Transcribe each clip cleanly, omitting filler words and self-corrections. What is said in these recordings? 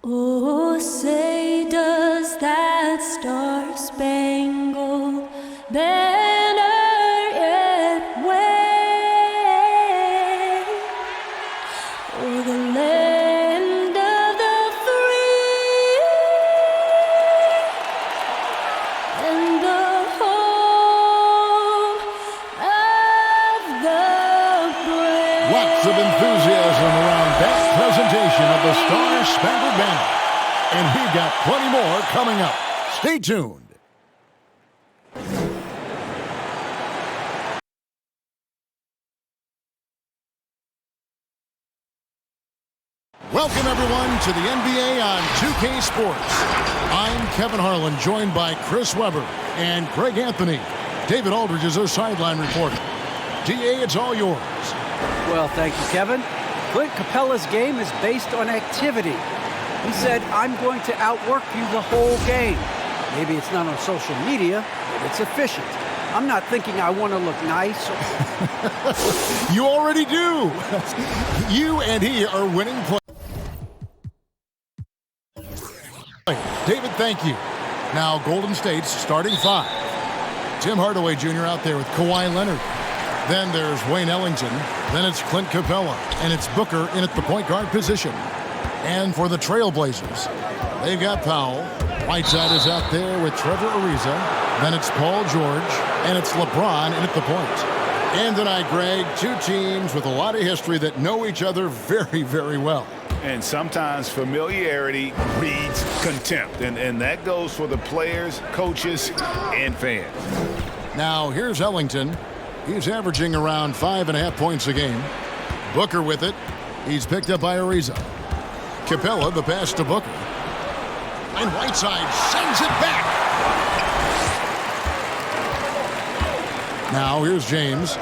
Oh, say does that star-spangled banner yet wave o'er the land of the free and the home of the brave? Lots of enthusiasm around that presentation of the Star-Spangled Banner. And we've got plenty more coming up. Stay tuned. Welcome, everyone, to the NBA on 2K Sports. I'm Kevin Harlan, joined by Chris Webber and Greg Anthony. David Aldridge is our sideline reporter. DA, it's all yours. Well, thank you, Kevin. Clint Capella's game is based on activity. He said, I'm going to outwork you the whole game. Maybe it's not on social media, but it's efficient. I'm not thinking I want to look nice. You already do. You and he are winning play. David, thank you. Now, Golden State's starting five. Tim Hardaway Jr. out there with Kawhi Leonard. Then there's Wayne Ellington. Then it's Clint Capella. And it's Booker in at the point guard position. And for the Trailblazers, they've got Powell. Whiteside is out there with Trevor Ariza. Then it's Paul George. And it's LeBron in at the point. And tonight, Greg, two teams with a lot of history that know each other very, very well. And sometimes familiarity breeds contempt. And that goes for the players, coaches, and fans. Now, here's Ellington. He's averaging around 5.5 points a game. Booker with it. He's picked up by Ariza. Capella, the pass to Booker. And Whiteside sends it back. Now, here's James.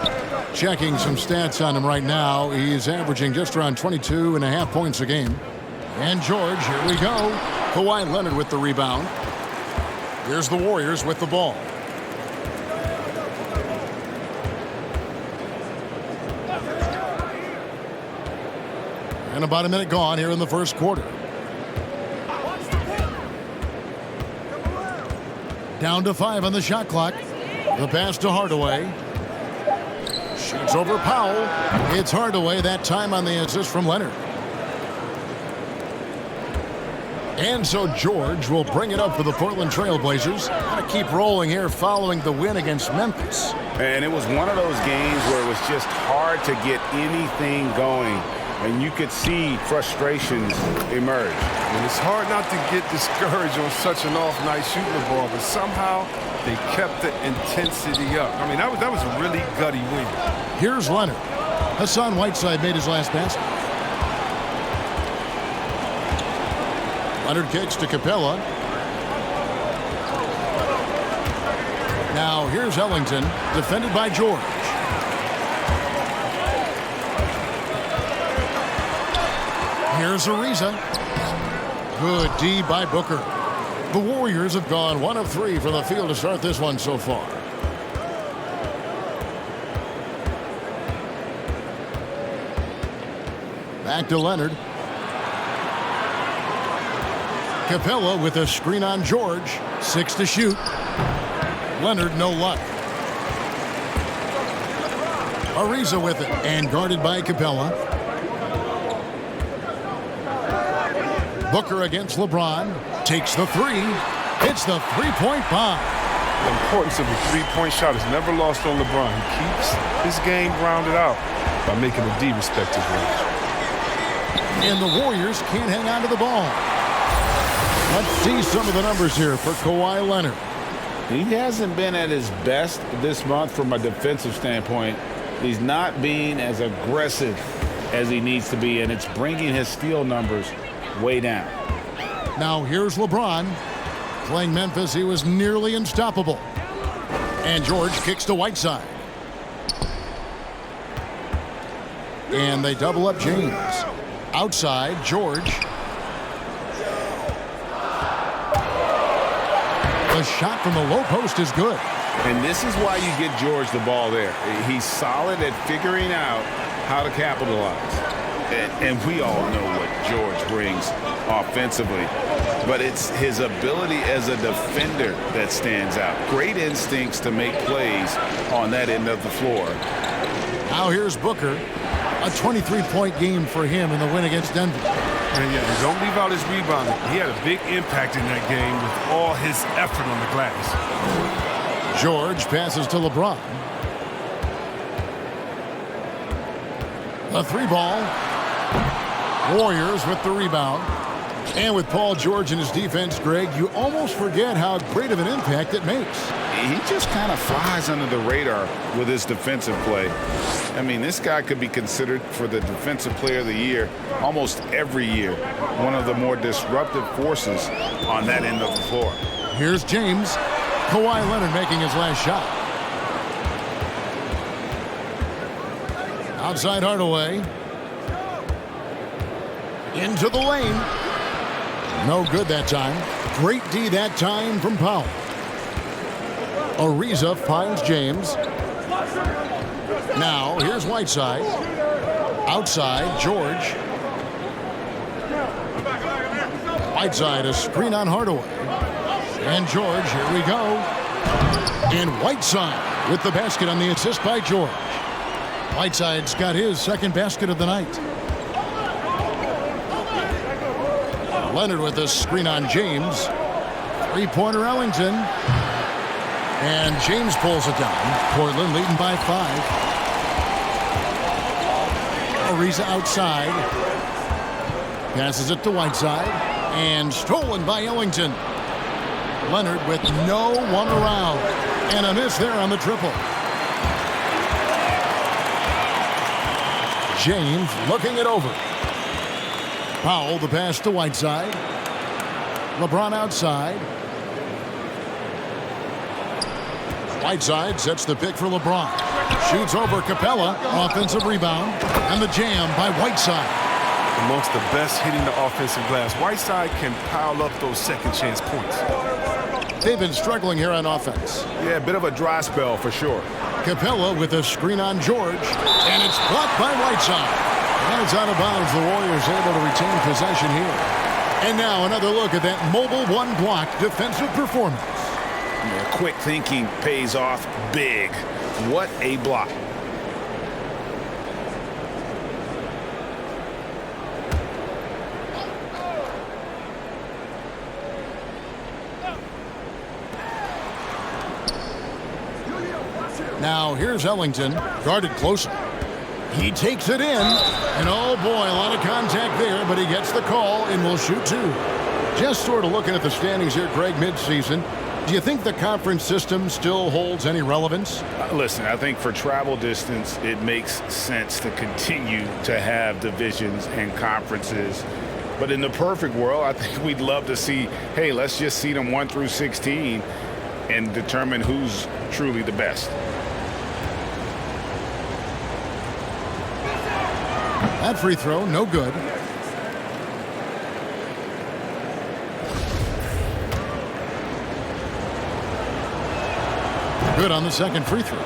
Checking some stats on him right now. He's averaging just around 22.5 points a game. And George, here we go. Kawhi Leonard with the rebound. Here's the Warriors with the ball. And about a minute gone here in the first quarter. Down to 5 on the shot clock. The pass to Hardaway. Shoots over Powell. It's Hardaway that time on the assist from Leonard. And so George will bring it up for the Portland Trailblazers. Got to keep rolling here following the win against Memphis. And it was one of those games where it was just hard to get anything going. And you could see frustrations emerge. And it's hard not to get discouraged on such an off night shooting the ball, but somehow they kept the intensity up. I mean, that was a really gutty win. Here's Leonard. Hassan Whiteside made his last basket. Leonard kicks to Capella. Now here's Ellington, defended by George. Here's Ariza. Good D by Booker. The Warriors have gone 1 of 3 from the field to start this one so far. Back to Leonard. Capella with a screen on George. 6 to shoot. Leonard, no luck. Ariza with it and guarded by Capella. Booker against LeBron. Takes the three. It's the three-point bomb. The importance of the three-point shot is never lost on LeBron. He keeps his game grounded out by making the D respect his range. And the Warriors can't hang on to the ball. Let's see some of the numbers here for Kawhi Leonard. He hasn't been at his best this month from a defensive standpoint. He's not being as aggressive as he needs to be, and it's bringing his steal numbers way down. Now here's LeBron. Playing Memphis, he was nearly unstoppable. And George kicks to Whiteside. And they double up James. Outside, George. The shot from the low post is good. And this is why you get George the ball there. He's solid at figuring out how to capitalize. And we all know what George brings offensively, but it's his ability as a defender that stands out. Great instincts to make plays on that end of the floor. Now here's Booker. A 23-point game for him in the win against Denver. And yeah, don't leave out his rebounding. He had a big impact in that game with all his effort on the glass. George passes to LeBron. A 3-ball. Warriors with the rebound. And with Paul George in his defense, Greg, you almost forget how great of an impact it makes. He just kind of flies under the radar with his defensive play. I mean, this guy could be considered for the Defensive Player of the Year almost every year. One of the more disruptive forces on that end of the floor. Here's James. Kawhi Leonard making his last shot. Outside Hardaway. Into the lane. No good that time. Great D that time from Powell. Ariza finds James. Now, here's Whiteside. Outside, George. Whiteside, a screen on Hardaway. And George, here we go. And Whiteside with the basket on the assist by George. Whiteside's got his second basket of the night. Leonard with a screen on James. Three-pointer Ellington. And James pulls it down. Portland leading by 5. Ariza outside. Passes it to Whiteside. And stolen by Ellington. Leonard with no one around. And a miss there on the triple. James looking it over. Powell, the pass to Whiteside. LeBron outside. Whiteside sets the pick for LeBron. Shoots over Capella. Offensive rebound. And the jam by Whiteside. Amongst the best hitting the offensive glass. Whiteside can pile up those second chance points. They've been struggling here on offense. Yeah, a bit of a dry spell for sure. Capella with a screen on George. And it's blocked by Whiteside. And it's out of bounds. The Warriors able to retain possession here. And now another look at that mobile one-block defensive performance. Yeah, quick thinking pays off big. What a block. Now here's Ellington, guarded closely. He takes it in, and oh boy, a lot of contact there, but he gets the call and will shoot 2. Just sort of looking at the standings here, Greg, midseason. Do you think the conference system still holds any relevance? Listen, I think for travel distance, it makes sense to continue to have divisions and conferences. But in the perfect world, I think we'd love to see, hey, let's just seed them 1 through 16 and determine who's truly the best. That free throw, no good. Good on the second free throw.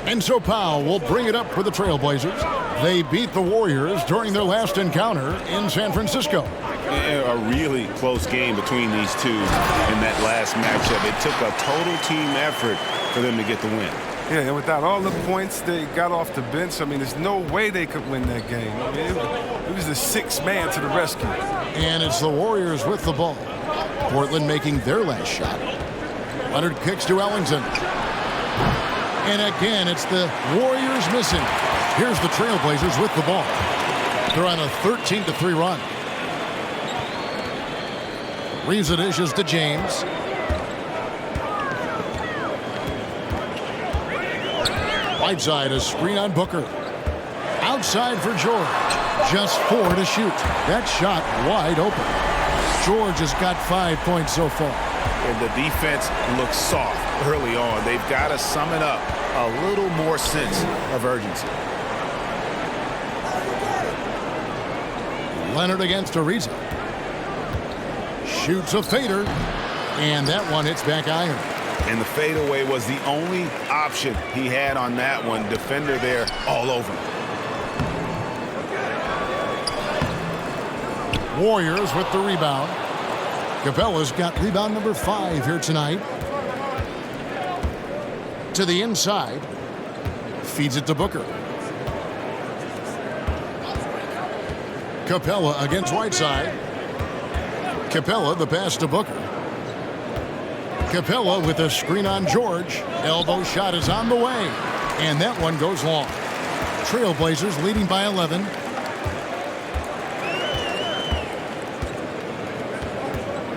And so Powell will bring it up for the Trailblazers. They beat the Warriors during their last encounter in San Francisco. Yeah, a really close game between these two in that last matchup. It took a total team effort for them to get the win. Yeah, and without all the points they got off the bench, I mean, there's no way they could win that game. I mean, it was the sixth man to the rescue. And it's the Warriors with the ball. Portland making their last shot. Leonard kicks to Ellington. And again, it's the Warriors missing. Here's the Trailblazers with the ball. They're on a 13-3 run. Ariza dishes to James. Whiteside, a screen on Booker. Outside for George. Just 4 to shoot. That shot wide open. George has got 5 points so far. And the defense looks soft early on. They've got to sum it up. A little more sense of urgency. Leonard against Ariza. Shoots a fader. And that one hits back iron. And the fadeaway was the only option he had on that one. Defender there all over. Warriors with the rebound. Capella's got rebound number 5 here tonight. To the inside. Feeds it to Booker. Capella against Whiteside. Capella, the pass to Booker. Capella with a screen on George. Elbow shot is on the way. And that one goes long. Trailblazers leading by 11.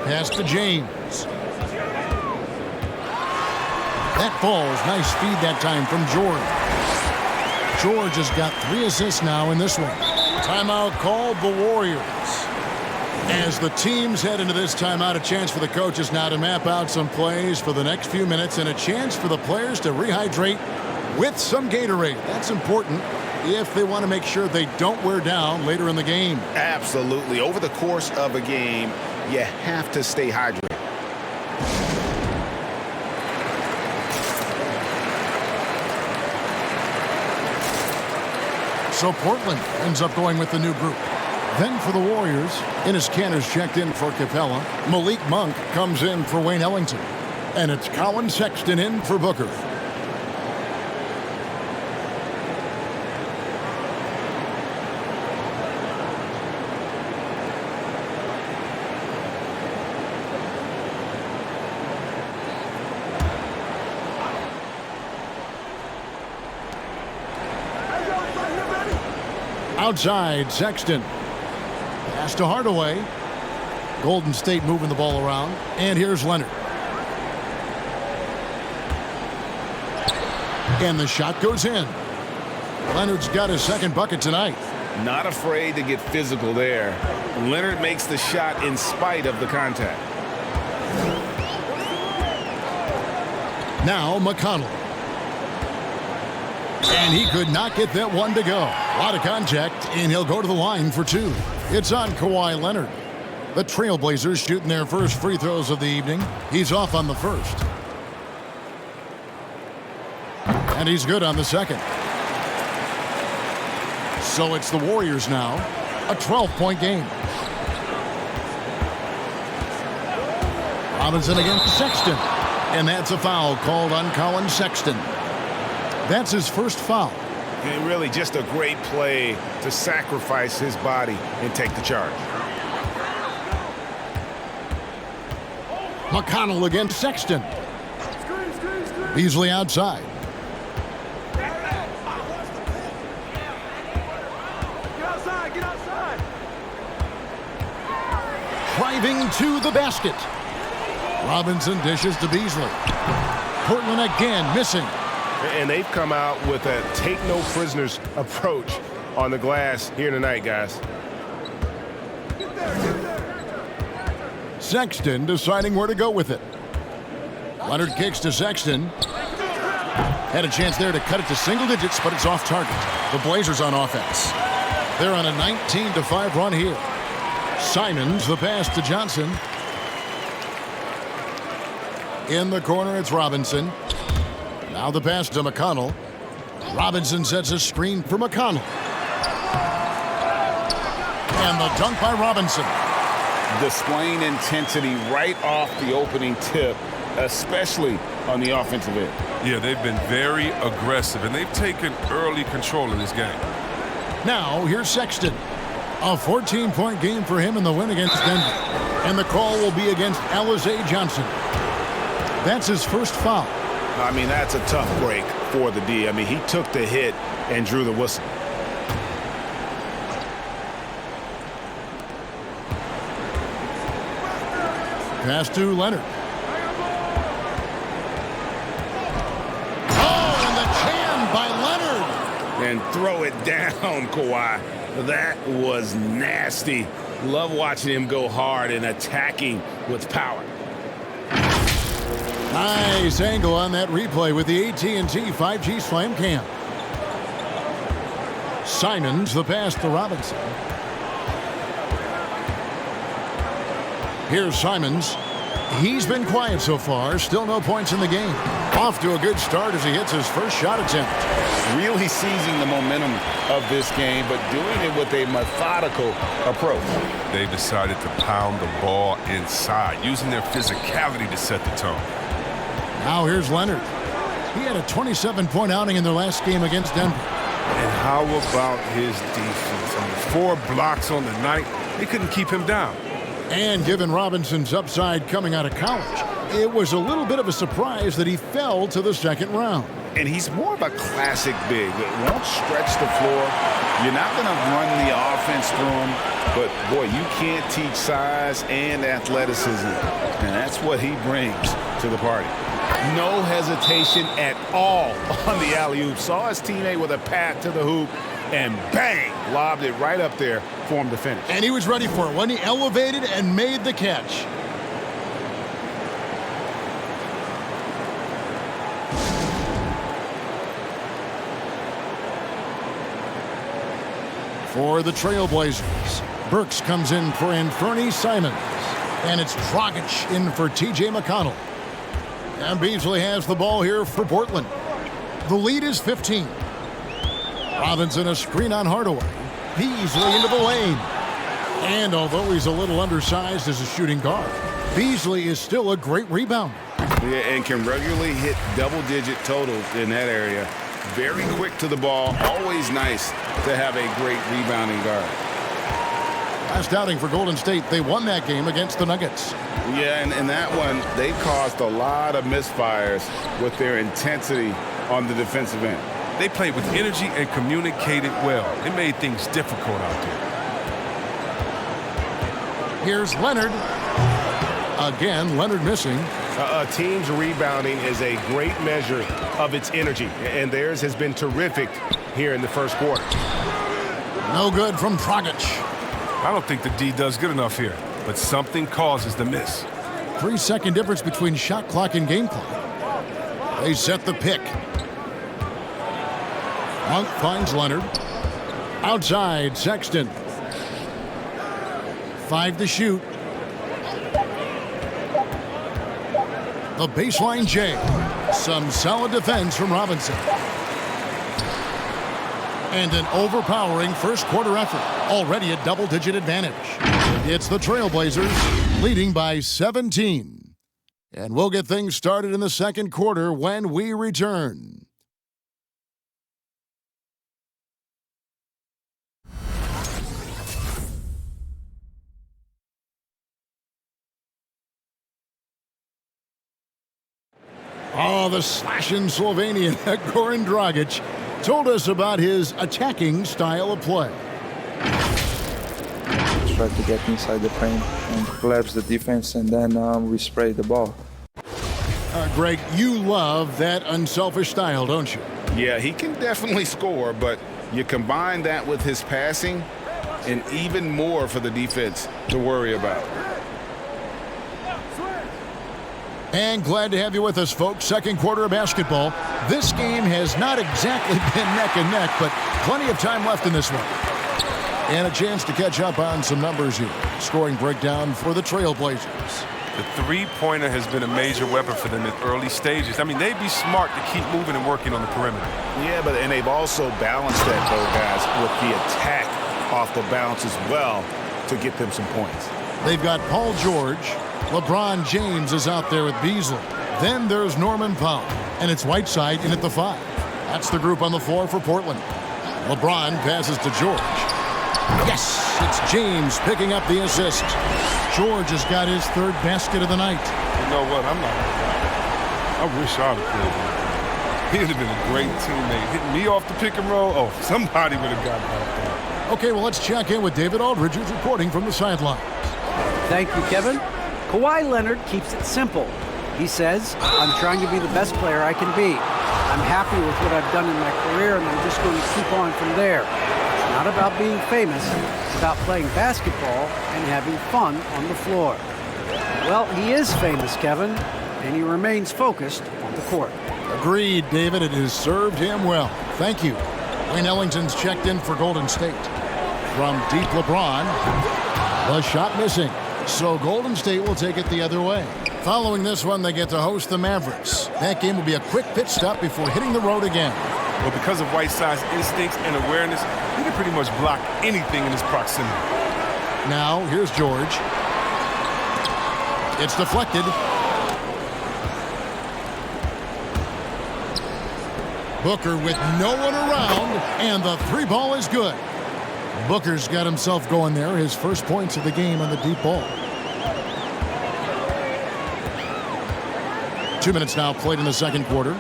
Pass to James. That falls. Nice feed that time from George. George has got 3 assists now in this one. Timeout called the Warriors. As the teams head into this timeout, a chance for the coaches now to map out some plays for the next few minutes and a chance for the players to rehydrate with some Gatorade. That's important if they want to make sure they don't wear down later in the game. Absolutely. Over the course of a game, you have to stay hydrated. So Portland ends up going with the new group. Then for the Warriors, Enes Kanter's checked in for Capella. Malik Monk comes in for Wayne Ellington. And it's Colin Sexton in for Booker. Outside, Sexton. Pass to Hardaway. Golden State moving the ball around. And here's Leonard. And the shot goes in. Leonard's got his second bucket tonight. Not afraid to get physical there. Leonard makes the shot in spite of the contact. Now McConnell. And he could not get that one to go. A lot of contact, and he'll go to the line for 2. It's on Kawhi Leonard. The Trailblazers shooting their first free throws of the evening. He's off on the first. And he's good on the second. So it's the Warriors now. A 12-point game. Robinson against Sexton. And that's a foul called on Colin Sexton. That's his first foul. And really just a great play to sacrifice his body and take the charge. McConnell against Sexton. Beasley outside. Get outside. Driving to the basket. Robinson dishes to Beasley. Portland again missing. And they've come out with a take-no-prisoners approach on the glass here tonight, guys. Sexton deciding where to go with it. Leonard kicks to Sexton. Had a chance there to cut it to single digits, but it's off target. The Blazers on offense. They're on a 19-5 run here. Simons, the pass to Johnson. In the corner, it's Robinson. Now the pass to McConnell. Robinson sets a screen for McConnell. And the dunk by Robinson. Displaying intensity right off the opening tip, especially on the offensive end. Yeah, they've been very aggressive, and they've taken early control of this game. Now, here's Sexton. A 14-point game for him in the win against Denver. And the call will be against Alize Johnson. That's his first foul. I mean, that's a tough break for the D. I mean, he took the hit and drew the whistle. Pass to Leonard. Oh, and the jam by Leonard. And throw it down, Kawhi. That was nasty. Love watching him go hard and attacking with power. Nice angle on that replay with the AT&T 5G Slam Cam. Simons, the pass to Robinson. Here's Simons. He's been quiet so far. Still no points in the game. Off to a good start as he hits his first shot attempt. Really seizing the momentum of this game, but doing it with a methodical approach. They decided to pound the ball inside, using their physicality to set the tone. Now here's Leonard. He had a 27-point outing in their last game against Denver. And how about his defense? I mean, 4 blocks on the night. They couldn't keep him down. And given Robinson's upside coming out of college, it was a little bit of a surprise that he fell to the second round. And he's more of a classic big. It won't stretch the floor. You're not going to run the offense through him. But, boy, you can't teach size and athleticism. And that's what he brings to the party. No hesitation at all on the alley-oop. Saw his teammate with a pat to the hoop, and bang, lobbed it right up there for him to finish. And he was ready for it when he elevated and made the catch. For the Trailblazers, Burks comes in for Anthony Simons. And it's Dragic in for T.J. McConnell. And Beasley has the ball here for Portland. The lead is 15. Robinson a screen on Hardaway. Beasley into the lane. And although he's a little undersized as a shooting guard, Beasley is still a great rebounder. Yeah, and can regularly hit double-digit totals in that area. Very quick to the ball. Always nice to have a great rebounding guard. Last outing for Golden State, they won that game against the Nuggets. Yeah, and in that one, they caused a lot of misfires with their intensity on the defensive end. They played with energy and communicated well. It made things difficult out there. Here's Leonard. Again, Leonard missing. A team's rebounding is a great measure of its energy, and theirs has been terrific here in the first quarter. No good from Dragic. I don't think the D does good enough here, but something causes the miss. 3-second difference between shot clock and game clock. They set the pick. Monk finds Leonard. Outside, Sexton. 5 to shoot. The baseline J. Some solid defense from Robinson. And an overpowering first quarter effort. Already a double-digit advantage. It's the Trailblazers leading by 17. And we'll get things started in the second quarter when we return. Oh, the slashing Slovenian Goran Dragic told us about his attacking style of play. Try to get inside the paint and collapse the defense, and then we spray the ball. Greg, you love that unselfish style, don't you? Yeah, he can definitely score, but you combine that with his passing, and even more for the defense to worry about. And glad to have you with us, folks. Second quarter of basketball. This game has not exactly been neck and neck, but plenty of time left in this one. And a chance to catch up on some numbers here. Scoring breakdown for the Trailblazers. The three-pointer has been a major weapon for them in early stages. I mean, they'd be smart to keep moving and working on the perimeter. Yeah, and they've also balanced that, though, guys, with the attack off the bounce as well to get them some points. They've got Paul George. LeBron James is out there with Beasley. Then there's Norman Powell. And it's Whiteside in at the 5. That's the group on the floor for Portland. LeBron passes to George. Yes, it's James picking up the assist. George has got his third basket of the night. You know what? I wish I'd have played him. He would have been a great teammate. Hitting me off the pick and roll, oh, somebody would have gotten out there. Okay, well, let's check in with David Aldridge, who's reporting from the sidelines. Thank you, Kevin. Kawhi Leonard keeps it simple. He says, I'm trying to be the best player I can be. I'm happy with what I've done in my career, and I'm just going to keep on from there. It's not about being famous. It's about playing basketball and having fun on the floor. Well, he is famous, Kevin, and he remains focused on the court. Agreed, David. It has served him well. Thank you. Wayne Ellington's checked in for Golden State. From deep LeBron, the shot missing. So Golden State will take it the other way. Following this one, they get to host the Mavericks. That game will be a quick pit stop before hitting the road again. Well, because of Whiteside's instincts and awareness, he can pretty much block anything in his proximity. Now, here's George. It's deflected. Booker with no one around, and the three ball is good. Booker's got himself going there, his first points of the game on the deep ball. 2 minutes now played in the second quarter.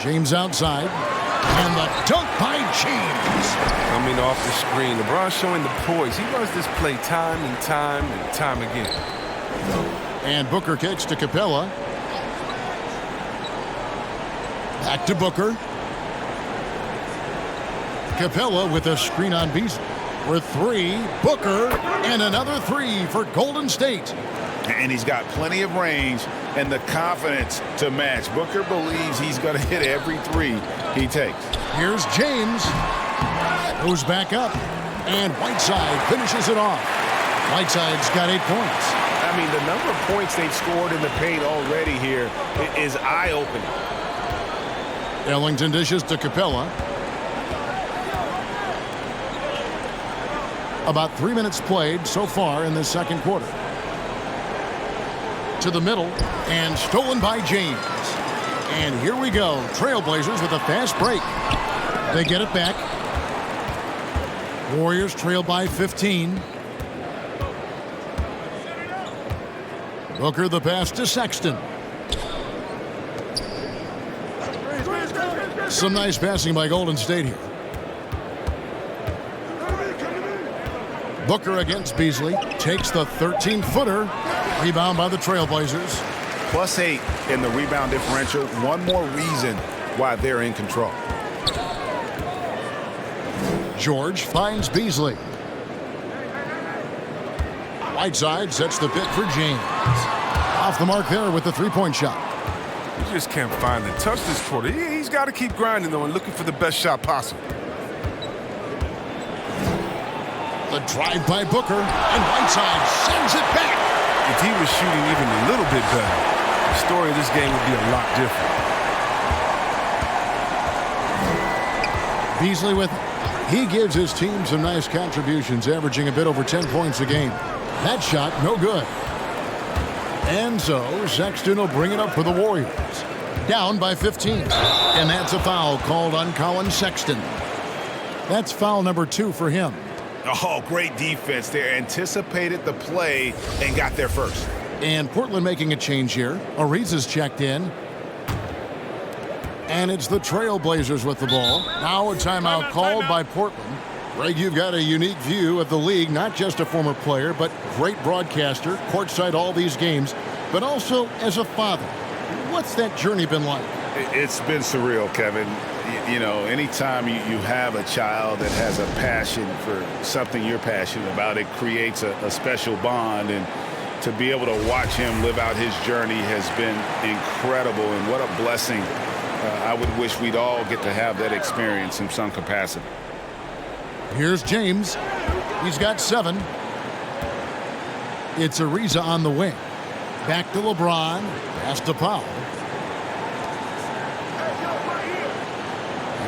James outside, and the dunk by James. Coming off the screen, LeBron showing the poise. He runs this play time and time and time again. And Booker kicks to Capella. Back to Booker. Capella with a screen on Beasley. For three, Booker, and another three for Golden State. And he's got plenty of range and the confidence to match. Booker believes he's going to hit every three he takes. Here's James. Goes back up. And Whiteside finishes it off. Whiteside's got 8 points. I mean, the number of points they've scored in the paint already here is eye-opening. Ellington dishes to Capella. About 3 minutes played so far in the second quarter. To the middle, and stolen by James. And here we go. Trailblazers with a fast break. They get it back. Warriors trail by 15. Booker the pass to Sexton. Some nice passing by Golden State here. Booker against Beasley. Takes the 13-footer. Rebound by the Trailblazers. +8 in the rebound differential. One more reason why they're in control. George finds Beasley. Whiteside sets the pick for James. Off the mark there with the three-point shot. He just can't find the touch this quarter. He's got to keep grinding, though, and looking for the best shot possible. The drive by Booker, and Whiteside sends it back. If he was shooting even a little bit better, the story of this game would be a lot different. Beasley with it. He gives his team some nice contributions, averaging a bit over 10 points a game. That shot, no good. And so, Sexton will bring it up for the Warriors. Down by 15. And that's a foul called on Colin Sexton. That's foul number 2 for him. Oh, great defense there. Anticipated the play and got there first. And Portland making a change here. Ariza's checked in. And it's the Trailblazers with the ball. Now a timeout called by Portland. Greg, you've got a unique view of the league, not just a former player, but great broadcaster, courtside all these games, but also as a father. What's that journey been like? It's been surreal, Kevin. You know, anytime you have a child that has a passion for something you're passionate about, it creates a special bond. And to be able to watch him live out his journey has been incredible. And what a blessing. I would wish we'd all get to have that experience in some capacity. Here's James. He's got 7. It's Ariza on the wing. Back to LeBron. Pass to Powell.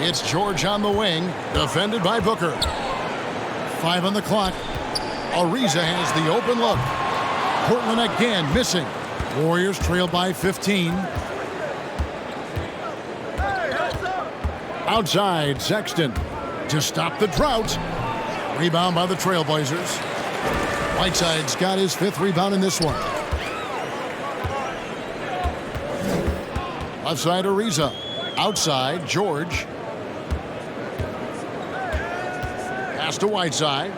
It's George on the wing. Defended by Booker. 5 on the clock. Ariza has the open look. Portland again missing. Warriors trail by 15. Outside, Sexton to stop the drought. Rebound by the Trailblazers. Whiteside's got his 5th rebound in this one. Left side, Ariza. Outside, George. Pass to Whiteside.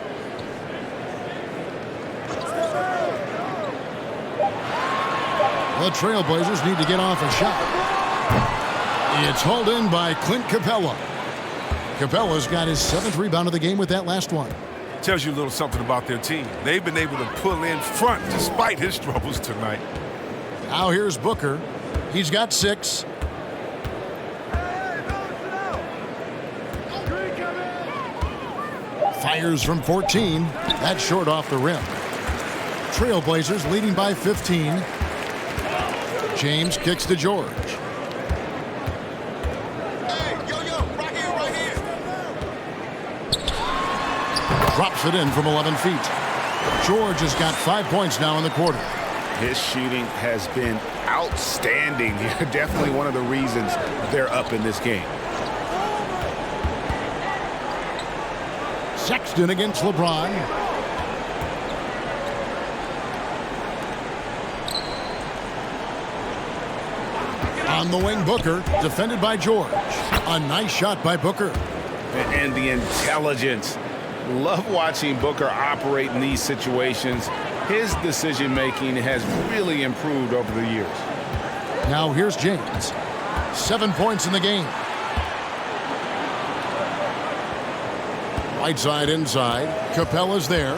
The Trailblazers need to get off a shot. It's hauled in by Clint Capella. Capella's got his 7th rebound of the game with that last one. Tells you a little something about their team. They've been able to pull in front despite his troubles tonight. Now here's Booker. He's got 6. Fires from 14. That's short off the rim. Trailblazers leading by 15. James kicks to George. Drops it in from 11 feet. George has got 5 points now in the quarter. His shooting has been outstanding. Definitely one of the reasons they're up in this game. Sexton against LeBron. On the wing, Booker, defended by George. A nice shot by Booker. And the intelligence. Love watching Booker operate in these situations. His decision-making has really improved over the years. Now here's James. 7 points in the game. Whiteside inside. Capella's there.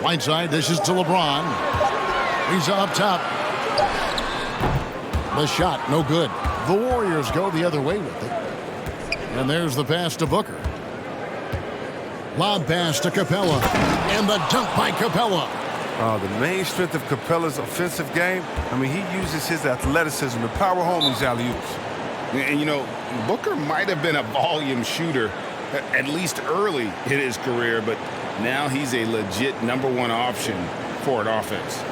Whiteside dishes to LeBron. He's up top. The shot, no good. The Warriors go the other way with it. And there's the pass to Booker. Lob pass to Capella. And the dunk by Capella. The main strength of Capella's offensive game, I mean, he uses his athleticism to power home these alley-oops. And, you know, Booker might have been a volume shooter, at least early in his career, but now he's a legit #1 option for an offense.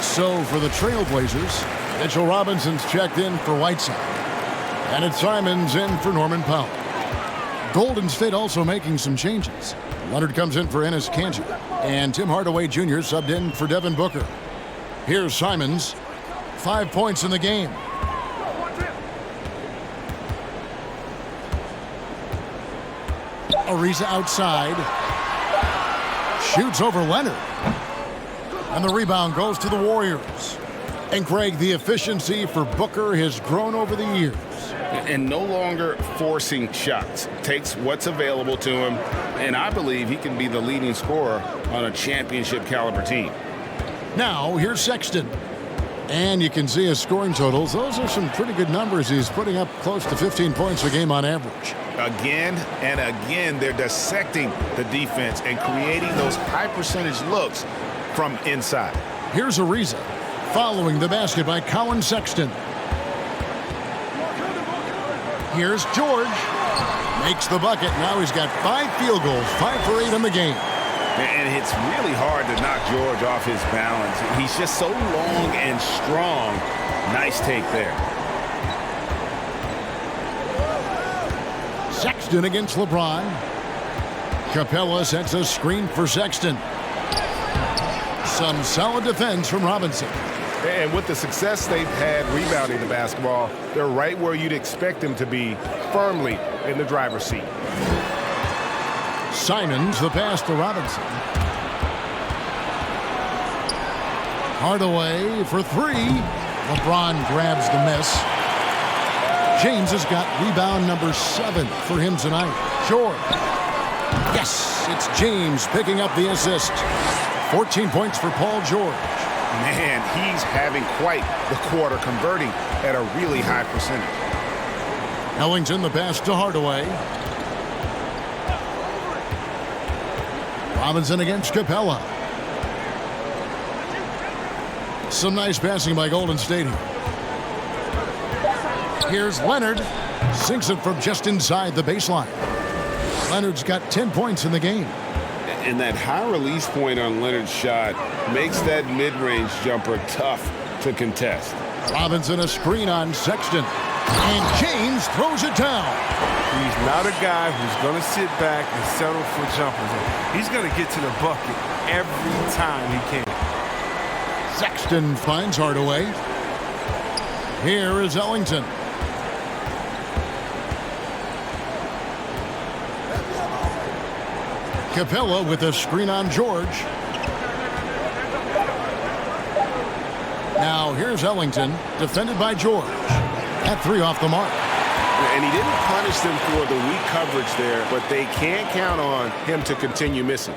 So for the Trailblazers, Mitchell Robinson's checked in for Whiteside. And it's Simons in for Norman Powell. Golden State also making some changes. Leonard comes in for Enes Kanter. And Tim Hardaway Jr. subbed in for Devin Booker. Here's Simons. 5 points in the game. Ariza outside. Shoots over Leonard. And the rebound goes to the Warriors. And Greg, the efficiency for Booker has grown over the years. And no longer forcing shots. Takes what's available to him. And I believe he can be the leading scorer on a championship caliber team. Now, here's Sexton. And you can see his scoring totals. Those are some pretty good numbers. He's putting up close to 15 points a game on average. Again and again, they're dissecting the defense and creating those high percentage looks from inside. Here's Ariza, following the basket by Colin Sexton. Here's George. Makes the bucket. Now he's got 5 field goals, 5 for 8 in the game. And it's really hard to knock George off his balance. He's just so long and strong. Nice take there. Sexton against LeBron. Capella sets a screen for Sexton. Some solid defense from Robinson. And with the success they've had rebounding the basketball, they're right where you'd expect them to be, firmly in the driver's seat. Simons, the pass to Robinson. Hardaway for 3. LeBron grabs the miss. James has got rebound number 7 for him tonight. George. Yes, it's James picking up the assist. 14 points for Paul George. Man, he's having quite the quarter, converting at a really high percentage. Ellington, the pass to Hardaway. Robinson against Capella. Some nice passing by Golden State here. Here's Leonard. Sinks it from just inside the baseline. Leonard's got 10 points in the game. And that high release point on Leonard's shot makes that mid-range jumper tough to contest. Robinson a screen on Sexton. And James throws it down. He's not a guy who's going to sit back and settle for jumpers. He's going to get to the bucket every time he can. Sexton finds Hardaway. Here is Ellington. Capella with a screen on George. Now here's Ellington, defended by George. At 3 off the mark. And he didn't punish them for the weak coverage there, but they can't count on him to continue missing.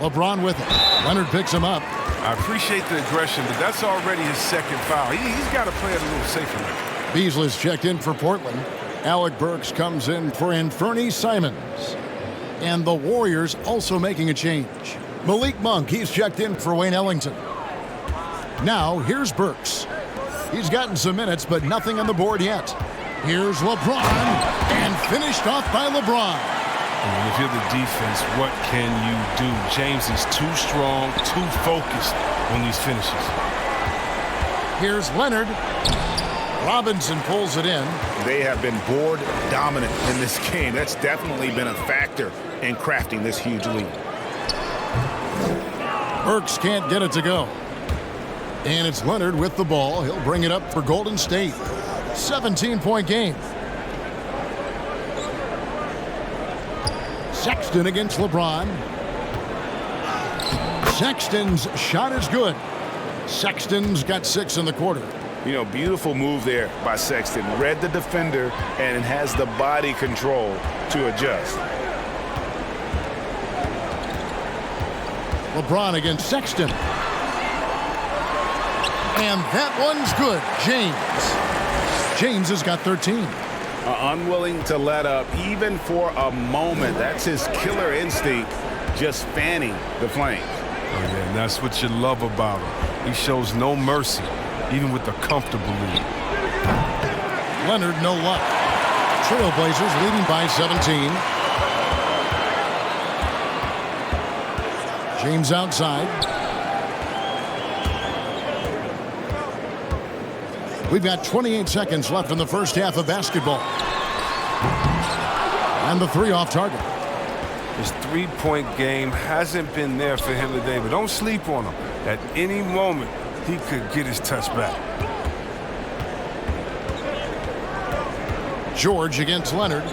LeBron with it. Leonard picks him up. I appreciate the aggression, but that's already his second foul. He's got to play it a little safer now. Beasley's checked in for Portland. Alec Burks comes in for Anfernee Simons. And the Warriors also making a change. Malik Monk, he's checked in for Wayne Ellington. Now, here's Burks. He's gotten some minutes, but nothing on the board yet. Here's LeBron, and finished off by LeBron. And if you're the defense, what can you do? James is too strong, too focused on these finishes. Here's Leonard. Robinson pulls it in. They have been board dominant in this game. That's definitely been a factor in crafting this huge lead. Burks can't get it to go. And it's Leonard with the ball. He'll bring it up for Golden State. 17-point game. Sexton against LeBron. Sexton's shot is good. Sexton's got 6 in the quarter. You know, beautiful move there by Sexton. Read the defender and has the body control to adjust. LeBron against Sexton. And that one's good. James has got 13. Unwilling to let up even for a moment. That's his killer instinct, just fanning the flames. Oh, yeah, and that's what you love about him. He shows no mercy, even with a comfortable lead. Leonard, no luck. Trailblazers leading by 17. James outside. We've got 28 seconds left in the first half of basketball. And the 3 off target. His three-point game hasn't been there for him today, but don't sleep on him. At any moment, he could get his touch back. George against Leonard.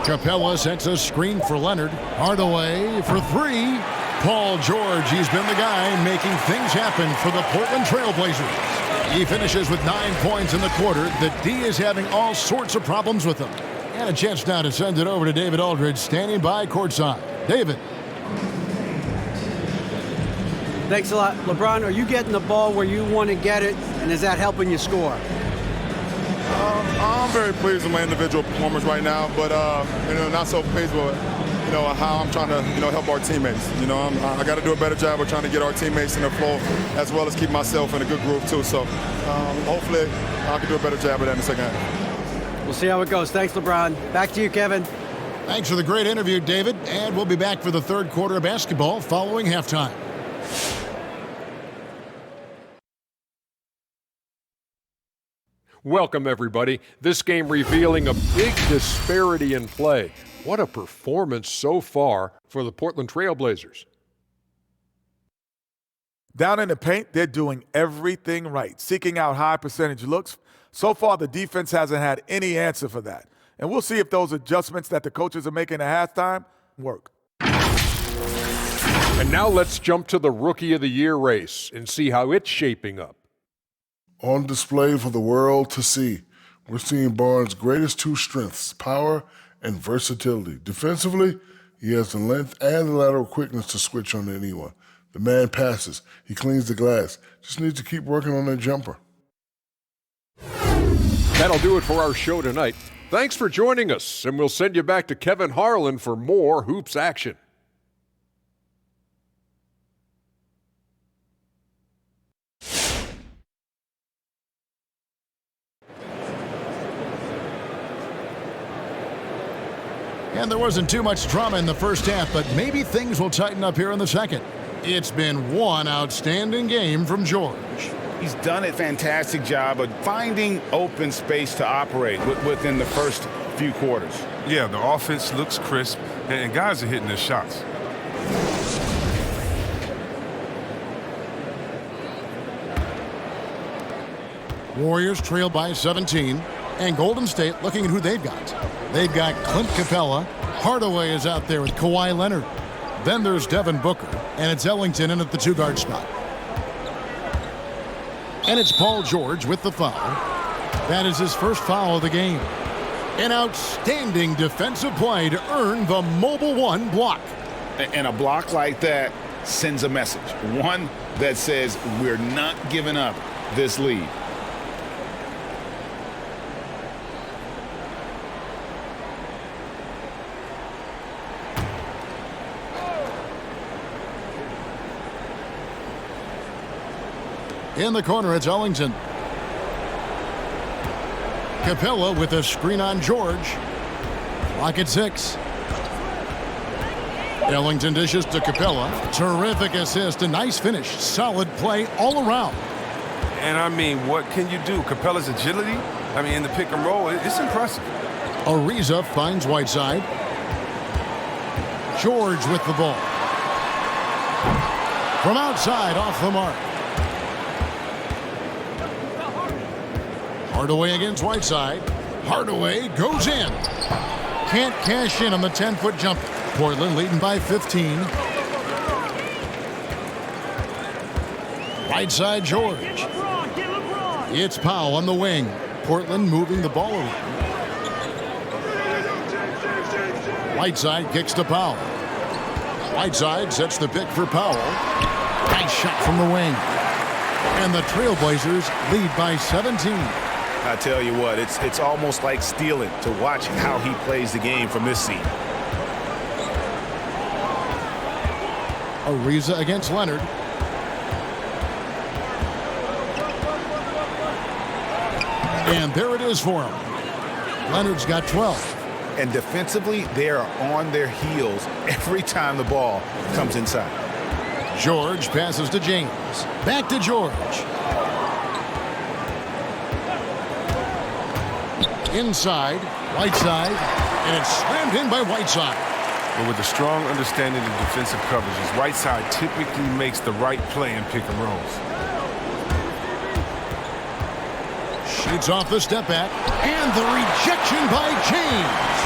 Capella sets a screen for Leonard. Hardaway for 3. Paul George, he's been the guy making things happen for the Portland Trailblazers. He finishes with 9 points in the quarter. The D is having all sorts of problems with him. And a chance now to send it over to David Aldridge, standing by courtside. David. Thanks a lot. LeBron, are you getting the ball where you want to get it, and is that helping you score? I'm very pleased with my individual performance right now, but not so pleased with how I'm trying to help our teammates. I got to do a better job of trying to get our teammates in the flow, as well as keep myself in a good groove too. So hopefully I can do a better job of that in the second half. We'll see how it goes. Thanks, LeBron. Back to you, Kevin. Thanks for the great interview, David. And we'll be back for the third quarter of basketball following halftime. Welcome, everybody. This game revealing a big disparity in play. What a performance so far for the Portland Trailblazers. Down in the paint, they're doing everything right, seeking out high percentage looks. So far, the defense hasn't had any answer for that. And we'll see if those adjustments that the coaches are making at halftime work. And now let's jump to the Rookie of the Year race and see how it's shaping up. On display for the world to see, we're seeing Barnes' greatest 2 strengths, power and versatility. Defensively, he has the length and the lateral quickness to switch on anyone. The man passes. He cleans the glass. Just needs to keep working on that jumper. That'll do it for our show tonight. Thanks for joining us, and we'll send you back to Kevin Harlan for more Hoops action. And there wasn't too much drama in the first half, but maybe things will tighten up here in the second. It's been one outstanding game from George. He's done a fantastic job of finding open space to operate within the first few quarters. Yeah, the offense looks crisp, and guys are hitting their shots. Warriors trail by 17, and Golden State looking at who they've got. They've got Clint Capella. Hardaway is out there with Kawhi Leonard. Then there's Devin Booker, and it's Ellington in at the 2-guard spot. And it's Paul George with the foul. That is his first foul of the game. An outstanding defensive play to earn the Mobile One block. And a block like that sends a message. One that says we're not giving up this lead. In the corner, it's Ellington. Capella with a screen on George. Clock at 6. Ellington dishes to Capella. Terrific assist, a nice finish. Solid play all around. And I mean, what can you do? Capella's agility, I mean, in the pick and roll, it's impressive. Ariza finds Whiteside. George with the ball. From outside, off the mark. Hardaway against Whiteside. Hardaway goes in. Can't cash in on the 10-foot jumper. Portland leading by 15. Right side, George. It's Powell on the wing. Portland moving the ball around. Whiteside kicks to Powell. Whiteside sets the pick for Powell. Nice shot from the wing. And the Trailblazers lead by 17. I tell you what, it's almost like stealing to watch how he plays the game from this seat. Ariza against Leonard. And there it is for him. Leonard's got 12. And defensively, they are on their heels every time the ball comes inside. George passes to James. Back to George. Inside, Whiteside, and it's slammed in by Whiteside. But with a strong understanding of defensive coverages, Whiteside typically makes the right play in pick and rolls. Shoots off the step back, and the rejection by James.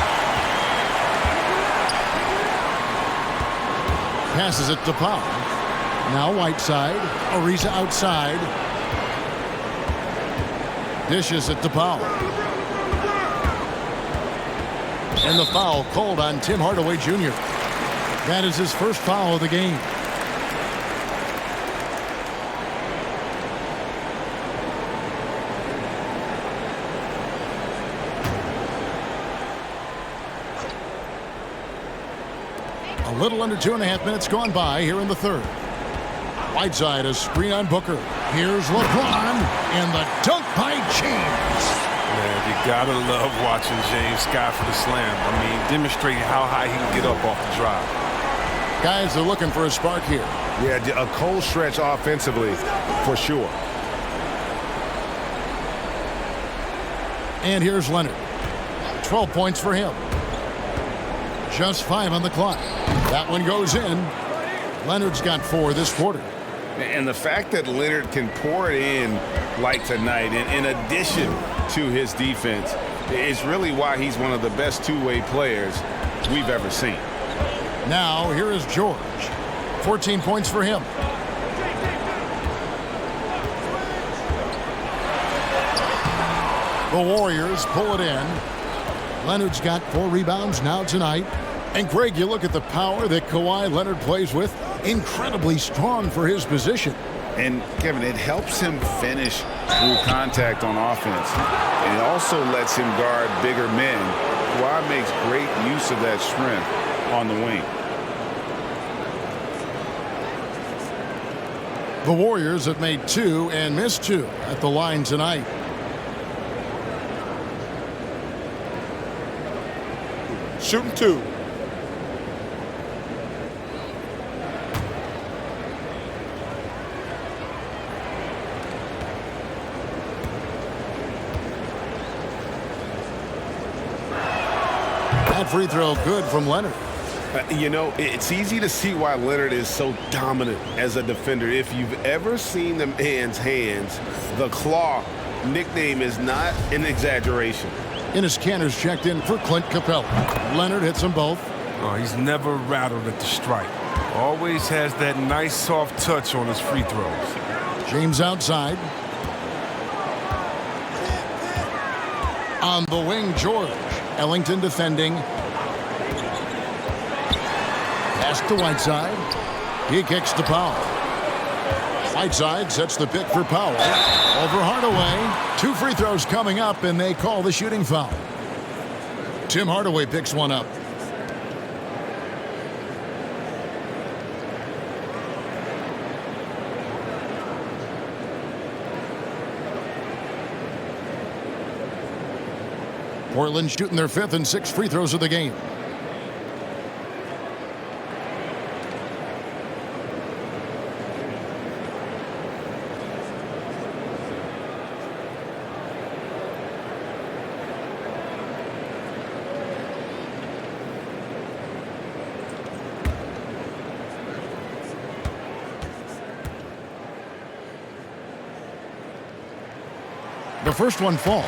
Passes it to Powell. Now Whiteside, Ariza outside. Dishes it to Powell. And the foul called on Tim Hardaway Jr. That is his first foul of the game. A little under 2.5 minutes gone by here in the third. Whiteside, a screen on Booker. Here's LeBron, and the dunk by James. Man, you gotta love watching James Scott for the slam. I mean, demonstrating how high he can get up off the drive. Guys are looking for a spark here. Yeah, a cold stretch offensively, for sure. And here's Leonard. 12 points for him. Just 5 on the clock. That one goes in. Leonard's got 4 this quarter. And the fact that Leonard can pour it in like tonight, in addition to his defense, is really why he's one of the best two-way players we've ever seen. Now, here is George. 14 points for him. The Warriors pull it in. Leonard's got 4 rebounds now tonight. And Greg, you look at the power that Kawhi Leonard plays with. Incredibly strong for his position. And, Kevin, it helps him finish through contact on offense. And it also lets him guard bigger men. Kawhi makes great use of that strength on the wing. The Warriors have made 2 and missed 2 at the line tonight. Shooting 2. That free throw good from Leonard. You know, it's easy to see why Leonard is so dominant as a defender. If you've ever seen the man's hands, the claw nickname is not an exaggeration. Enes Kanter's checked in for Clint Capella. Leonard hits them both. Oh, he's never rattled at the stripe. Always has that nice soft touch on his free throws. James outside. On the wing, George. Ellington defending. Pass to Whiteside. He kicks to Powell. Whiteside sets the pick for Powell. Over Hardaway. 2 free throws coming up, and they call the shooting foul. Tim Hardaway picks one up. Portland shooting their 5th and 6th free throws of the game. The first one falls.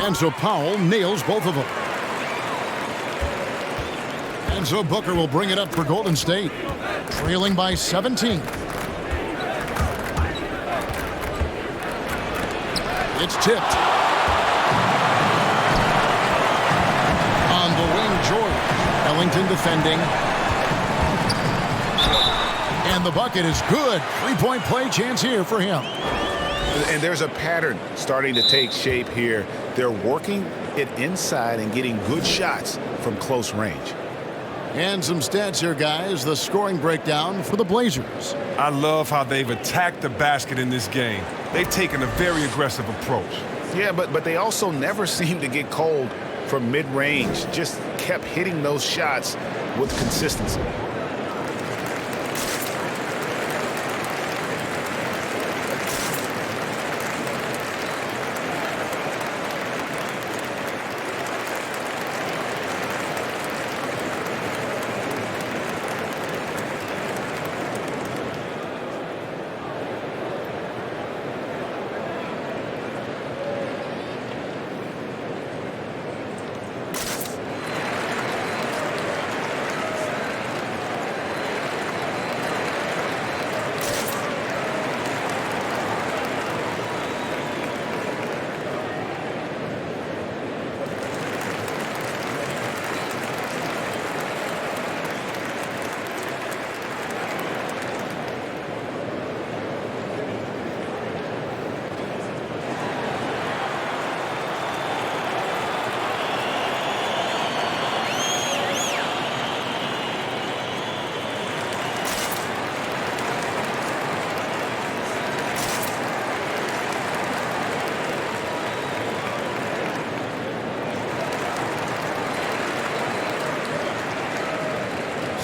And so Powell nails both of them. And so Booker will bring it up for Golden State, trailing by 17. It's tipped. On the wing, George. Ellington defending. And the bucket is good. 3-point play chance here for him. And there's a pattern starting to take shape here. They're working it inside and getting good shots from close range. And some stats here, guys. The scoring breakdown for the Blazers. I love how they've attacked the basket in this game. They've taken a very aggressive approach. Yeah, but they also never seem to get cold from mid-range. Just kept hitting those shots with consistency.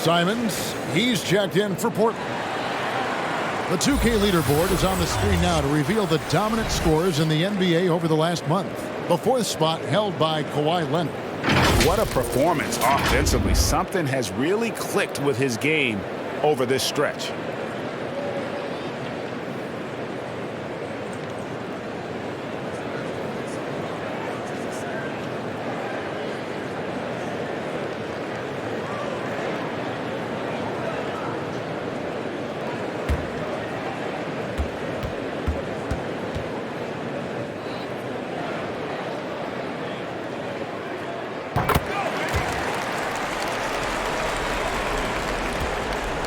Simons, he's checked in for Portland. The 2K leaderboard is on the screen now to reveal the dominant scores in the NBA over the last month. The 4th spot held by Kawhi Leonard. What a performance offensively. Something has really clicked with his game over this stretch.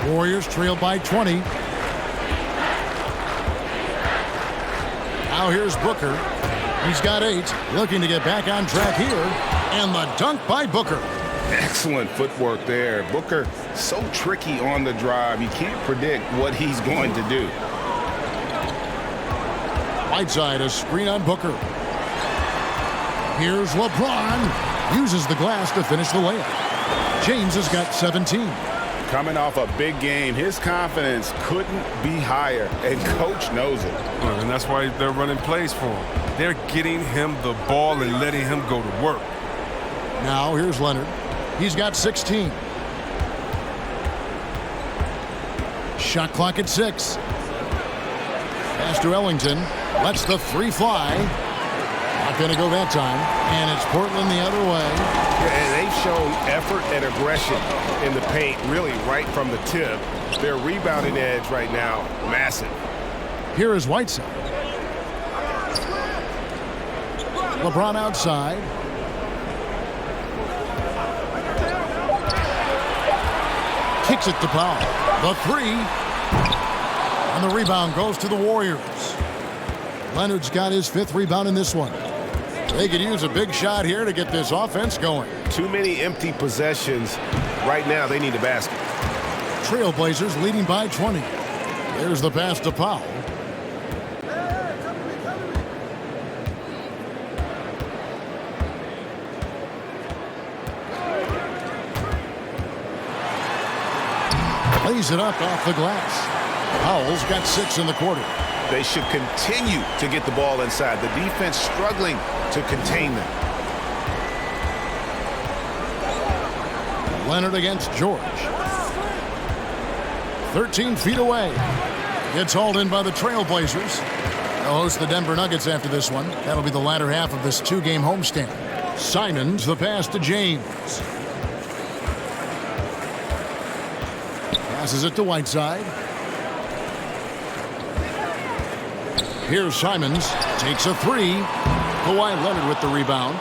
Warriors trail by 20. Now here's Booker. He's got 8. Looking to get back on track here. And the dunk by Booker. Excellent footwork there. Booker so tricky on the drive. You can't predict what he's going to do. Whiteside, a screen on Booker. Here's LeBron. Uses the glass to finish the layup. James has got 17. Coming off a big game, his confidence couldn't be higher, and coach knows it. And that's why they're running plays for him. They're getting him the ball and letting him go to work. Now here's Leonard. He's got 16. Shot clock at 6. pass to Ellington. Lets the three fly. Not going to go that time. And it's Portland the other way. Yeah, and they've shown effort and aggression in the paint, really right from the tip. Their rebounding edge right now, massive. Here is Whiteside. LeBron outside. Kicks it to Powell. The three. And the rebound goes to the Warriors. Leonard's got his 5th rebound in this one. They could use a big shot here to get this offense going. Too many empty possessions. Right now, they need a basket. Trailblazers leading by 20. There's the pass to Powell. Lays it up off the glass. Powell's got 6 in the quarter. They should continue to get the ball inside. The defense struggling to contain them. Leonard against George. 13 feet away. Gets hauled in by the Trailblazers. They'll host the Denver Nuggets after this one. That'll be the latter half of this 2-game homestand. Simons the pass to James. Passes it to Whiteside. Here's Simons. Takes a three. Kawhi Leonard with the rebound.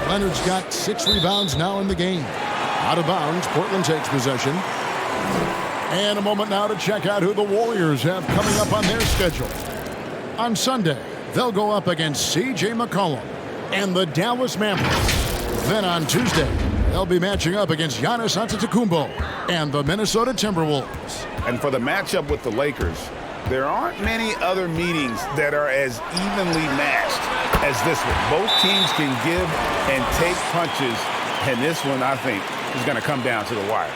Leonard's got 6 rebounds now in the game. Out of bounds. Portland takes possession. And a moment now to check out who the Warriors have coming up on their schedule. On Sunday, they'll go up against C.J. McCollum and the Dallas Mavericks. Then on Tuesday, they'll be matching up against Giannis Antetokounmpo and the Minnesota Timberwolves. And for the matchup with the Lakers, there aren't many other meetings that are as evenly matched as this one. Both teams can give and take punches, and this one, I think, is going to come down to the wire.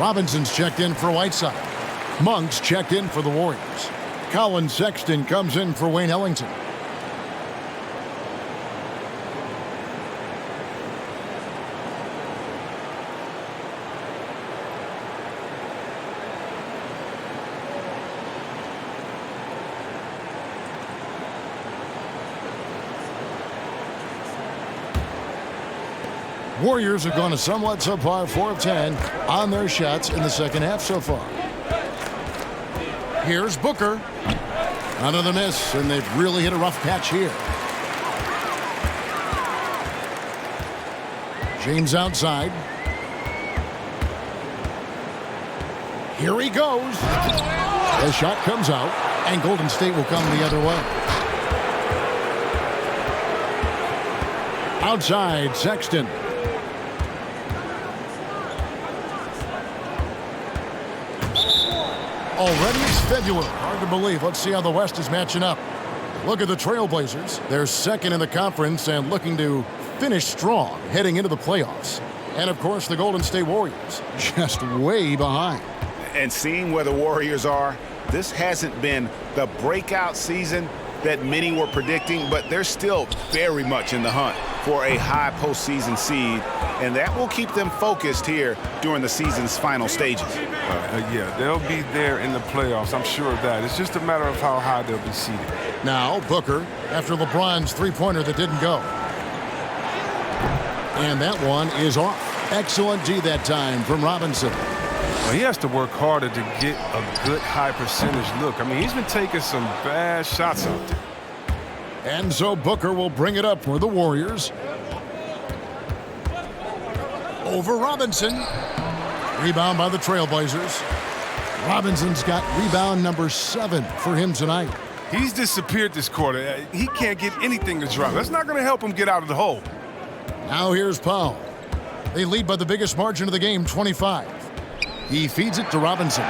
Robinson's checked in for Whiteside. Monk's checked in for the Warriors. Colin Sexton comes in for Wayne Ellington. Warriors have gone a somewhat subpar 4 of 10 on their shots in the second half so far. Here's Booker. Another miss, and they've really hit a rough patch here. James outside. Here he goes. The shot comes out, and Golden State will come the other way. Outside, Sexton. Already it's February. Hard to believe. Let's see how the West is matching up. Look at the Trailblazers. They're second in the conference and looking to finish strong heading into the playoffs. And, of course, the Golden State Warriors just way behind. And seeing where the Warriors are, This hasn't been the breakout season that many were predicting, but they're still very much in the hunt for a high postseason seed, and that will keep them focused here during the season's final stages. Yeah, they'll be there in the playoffs. I'm sure of that. It's just a matter of how high they'll be seated. Now Booker after LeBron's three-pointer that didn't go. And that one is off. Excellent D that time from Robinson. Well, he has to work harder to get a good high percentage look. I mean, he's been taking some bad shots out there. And so Booker will bring it up for the Warriors. Over Robinson. Rebound by the Trailblazers. Robinson's got rebound number 7 for him tonight. He's disappeared this quarter. He can't get anything to drop. That's not going to help him get out of the hole. Now here's Powell. They lead by the biggest margin of the game, 25. He feeds it to Robinson.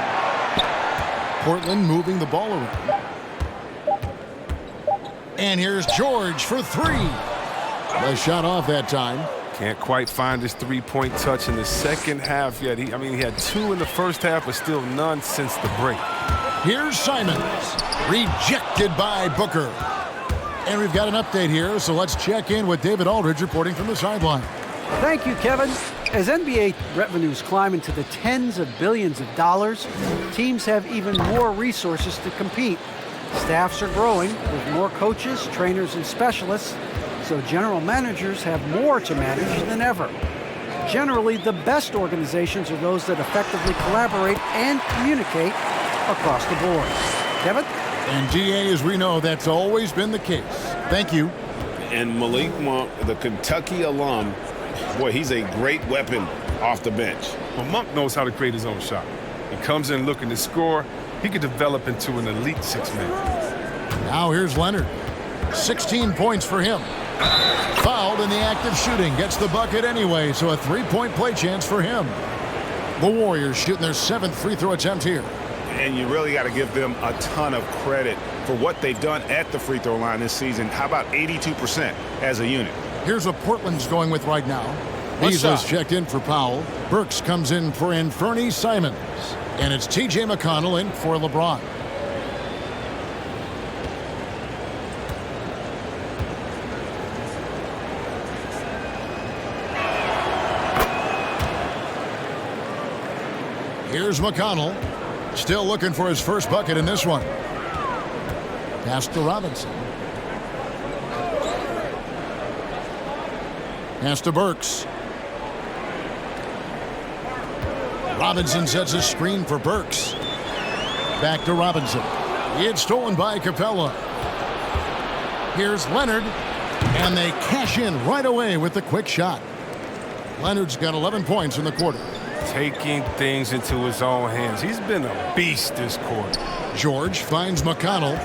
Portland moving the ball around. And here's George for 3. The shot off that time. Can't quite find his three-point touch in the second half yet. He had 2 in the first half, but still none since the break. Here's Simons. Rejected by Booker. And we've got an update here, so let's check in with David Aldridge reporting from the sideline. Thank you, Kevin. As NBA revenues climb into the tens of billions of dollars, teams have even more resources to compete. Staffs are growing with more coaches, trainers, and specialists, so general managers have more to manage than ever. Generally, the best organizations are those that effectively collaborate and communicate across the board. Kevin? And DA, as we know, that's always been the case. Thank you. And Malik Monk, the Kentucky alum, boy, he's a great weapon off the bench. Well, Monk knows how to create his own shot. He comes in looking to score. He could develop into an elite 6-man. Now here's Leonard. 16 points for him. Fouled in the act of shooting. Gets the bucket anyway, so a 3-point play chance for him. The Warriors shooting their 7th free throw attempt here. And you really got to give them a ton of credit for what they've done at the free throw line this season. How about 82% as a unit? Here's what Portland's going with right now. Beasley's checked in for Powell. Burks comes in for Anthony Simons. And it's T.J. McConnell in for LeBron. Here's McConnell. Still looking for his first bucket in this one. Pass to Robinson. Pass to Burks. Robinson sets a screen for Burks. Back to Robinson. It's stolen by Capella. Here's Leonard. And they cash in right away with the quick shot. Leonard's got 11 points in the quarter. Taking things into his own hands. He's been a beast this quarter. George finds McConnell.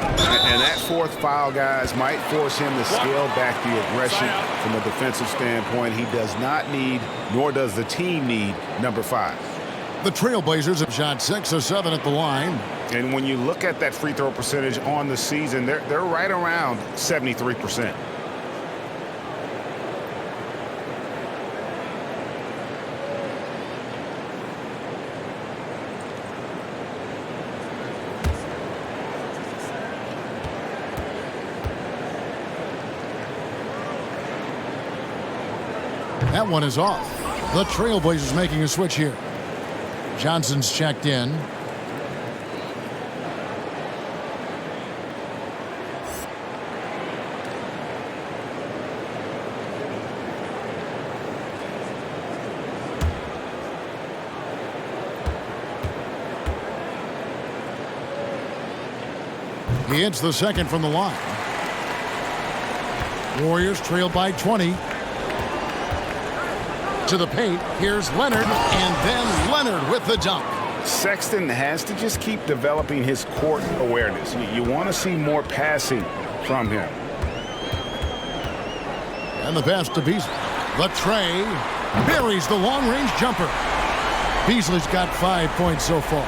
And that 4th foul, guys, might force him to scale back the aggression from a defensive standpoint. He does not need, nor does the team need, number 5. The Trailblazers have shot 6 of 7 at the line. And when you look at that free throw percentage on the season, they're right around 73%. That one is off. The Trailblazers making a switch here. Johnson's checked in. He hits the second from the line. Warriors trail by 20. To the paint. Here's Leonard, and then Leonard with the dunk. Sexton has to just keep developing his court awareness. You want to see more passing from him. And the pass to Beasley. The tray buries the long-range jumper. Beasley's got 5 points so far.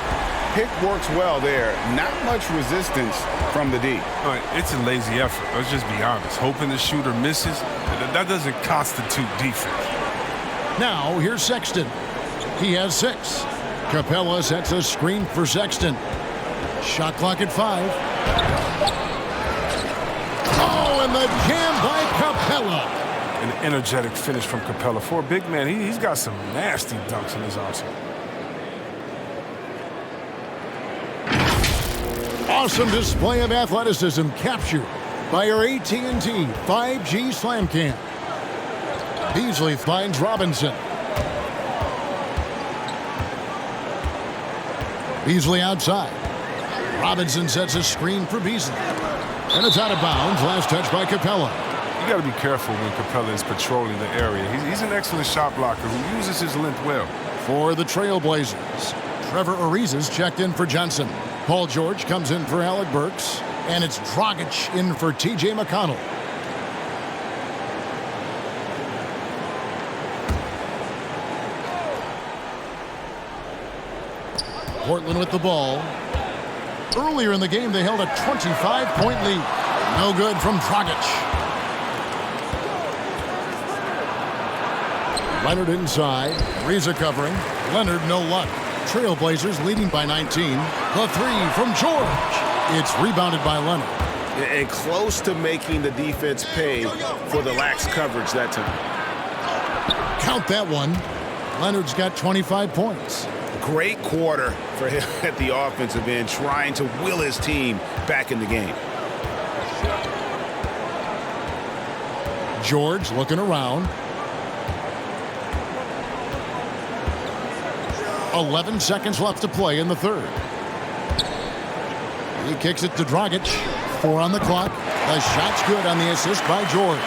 Pick works well there. Not much resistance from the D. It's a lazy effort. Let's just be honest. Hoping the shooter misses, that doesn't constitute defense. Now, here's Sexton. He has 6. Capella sets a screen for Sexton. Shot clock at 5. Oh, and the jam by Capella. An energetic finish from Capella. For a big man, he's got some nasty dunks in his arsenal. Awesome display of athleticism captured by our AT&T 5G Slam Cam. Beasley finds Robinson. Beasley outside. Robinson sets a screen for Beasley. And it's out of bounds. Last touch by Capella. You got to be careful when Capella is patrolling the area. He's an excellent shot blocker who uses his length well. For the Trailblazers, Trevor Ariza's checked in for Johnson. Paul George comes in for Alec Burks. And it's Dragic in for T.J. McConnell. Portland with the ball. Earlier in the game, they held a 25-point lead. No good from Dragic. Leonard inside. Ariza covering. Leonard no luck. Trailblazers leading by 19. The three from George. It's rebounded by Leonard. And close to making the defense pay for the lax coverage that time. Count that one. Leonard's got 25 points. Great quarter for him at the offensive end, trying to will his team back in the game. George looking around. 11 seconds left to play in the third. He kicks it to Dragic. 4 on the clock. The shot's good on the assist by George.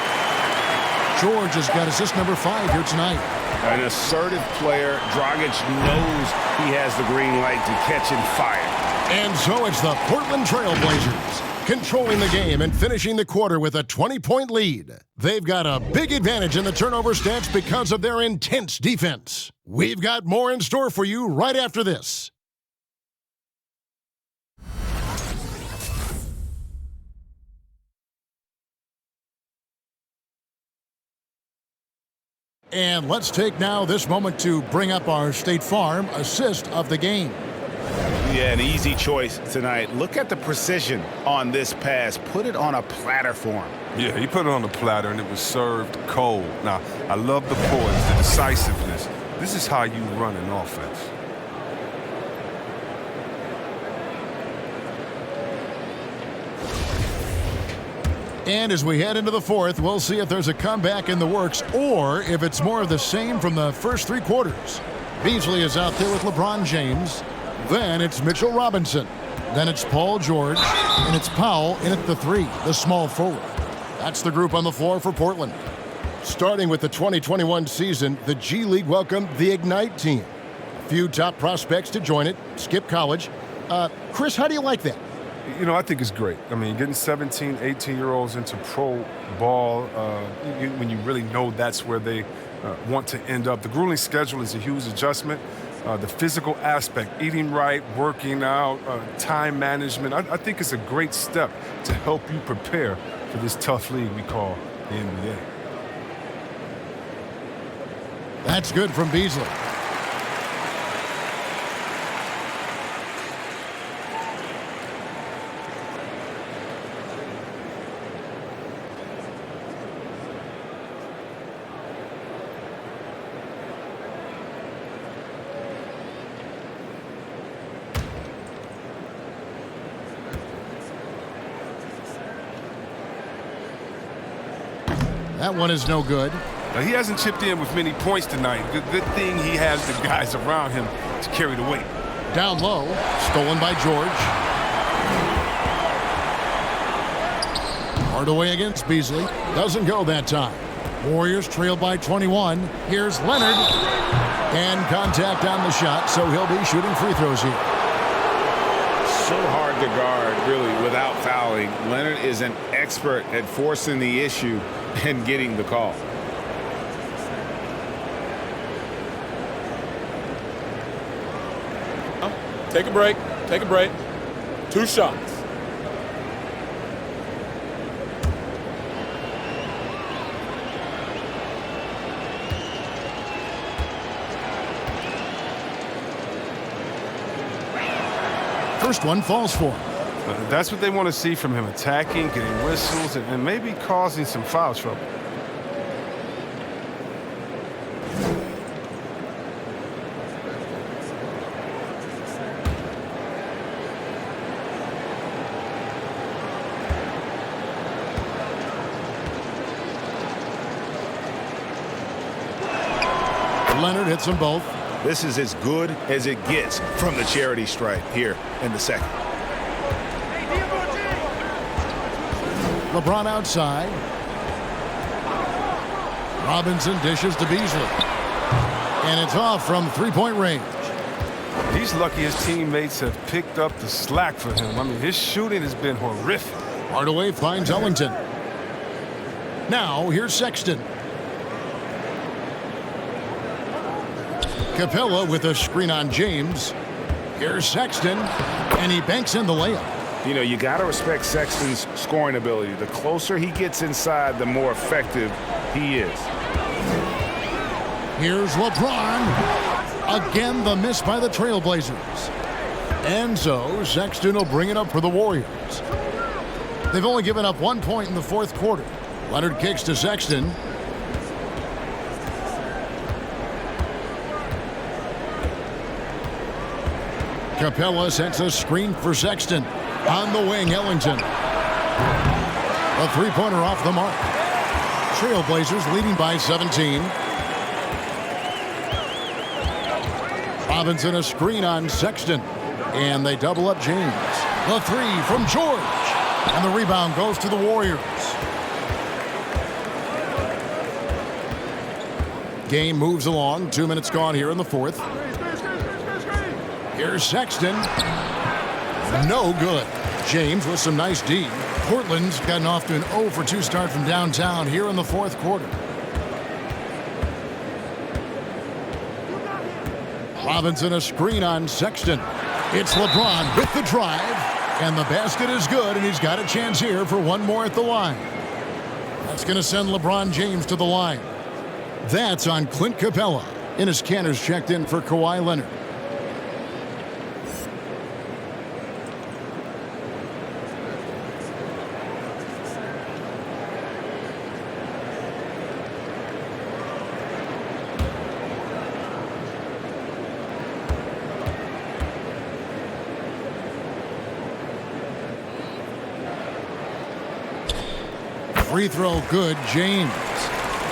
George has got assist number 5 here tonight. An assertive player. Dragic knows he has the green light to catch and fire. And so it's the Portland Trailblazers controlling the game and finishing the quarter with a 20-point lead. They've got a big advantage in the turnover stats because of their intense defense. We've got more in store for you right after this. And let's take now this moment to bring up our State Farm assist of the game. Yeah, an easy choice tonight. Look at the precision on this pass. Put it on a platter for him. Yeah, he put it on the platter, and it was served cold. Now, I love the poise, the decisiveness. This is how you run an offense. And as we head into the fourth, we'll see if there's a comeback in the works or if it's more of the same from the first 3 quarters. Beasley is out there with LeBron James. Then it's Mitchell Robinson. Then it's Paul George. And it's Powell in at the 3, the small forward. That's the group on the floor for Portland. Starting with the 2021 season, the G League welcomed the Ignite team. A few top prospects to join it, skip college. Chris, how do you like that? You know, I think it's great. I mean, getting 17, 18-year-olds into pro ball, when you really know that's where they want to end up. The grueling schedule is a huge adjustment. The physical aspect, eating right, working out, time management, I think it's a great step to help you prepare for this tough league we call the NBA. That's good from Beasley. That one is no good. Now, he hasn't chipped in with many points tonight. Good thing he has the guys around him to carry the weight. Down low, stolen by George. Hardaway against Beasley. Doesn't go that time. Warriors trail by 21. Here's Leonard. And contact on the shot, so he'll be shooting free throws here. So hard to guard, really, without fouling. Leonard is an expert at forcing the issue and getting the call. Take a break. Take a break. 2 shots. first one falls for him. That's what they want to see from him, attacking, getting whistles, and maybe causing some foul trouble. Leonard hits them both. This is as good as it gets from the charity stripe here in the second. LeBron outside. Robinson dishes to Beasley. And it's off from three-point range. He's lucky his teammates have picked up the slack for him. I mean, his shooting has been horrific. Hardaway finds Ellington. Now, here's Sexton. Capella with a screen on James. Here's Sexton, and he banks in the layup. You know, you got to respect Sexton's scoring ability. The closer he gets inside, the more effective he is. Here's LeBron. Again, the miss by the Trailblazers. And so, Sexton will bring it up for the Warriors. They've only given up 1 point in the fourth quarter. Leonard kicks to Sexton. Capella sets a screen for Sexton. On the wing, Ellington. A three-pointer off the mark. Trailblazers leading by 17. Robinson a screen on Sexton. And they double up James. The three from George. And the rebound goes to the Warriors. Game moves along. 2 minutes gone here in the fourth. Here's Sexton. No good. James with some nice D. Portland's gotten off to an 0 for 2 start from downtown here in the fourth quarter. Robinson a screen on Sexton. It's LeBron with the drive. And the basket is good, and he's got a chance here for one more at the line. That's going to send LeBron James to the line. That's on Clint Capella. Enes Kanter's checked in for Kawhi Leonard. Free throw good, James.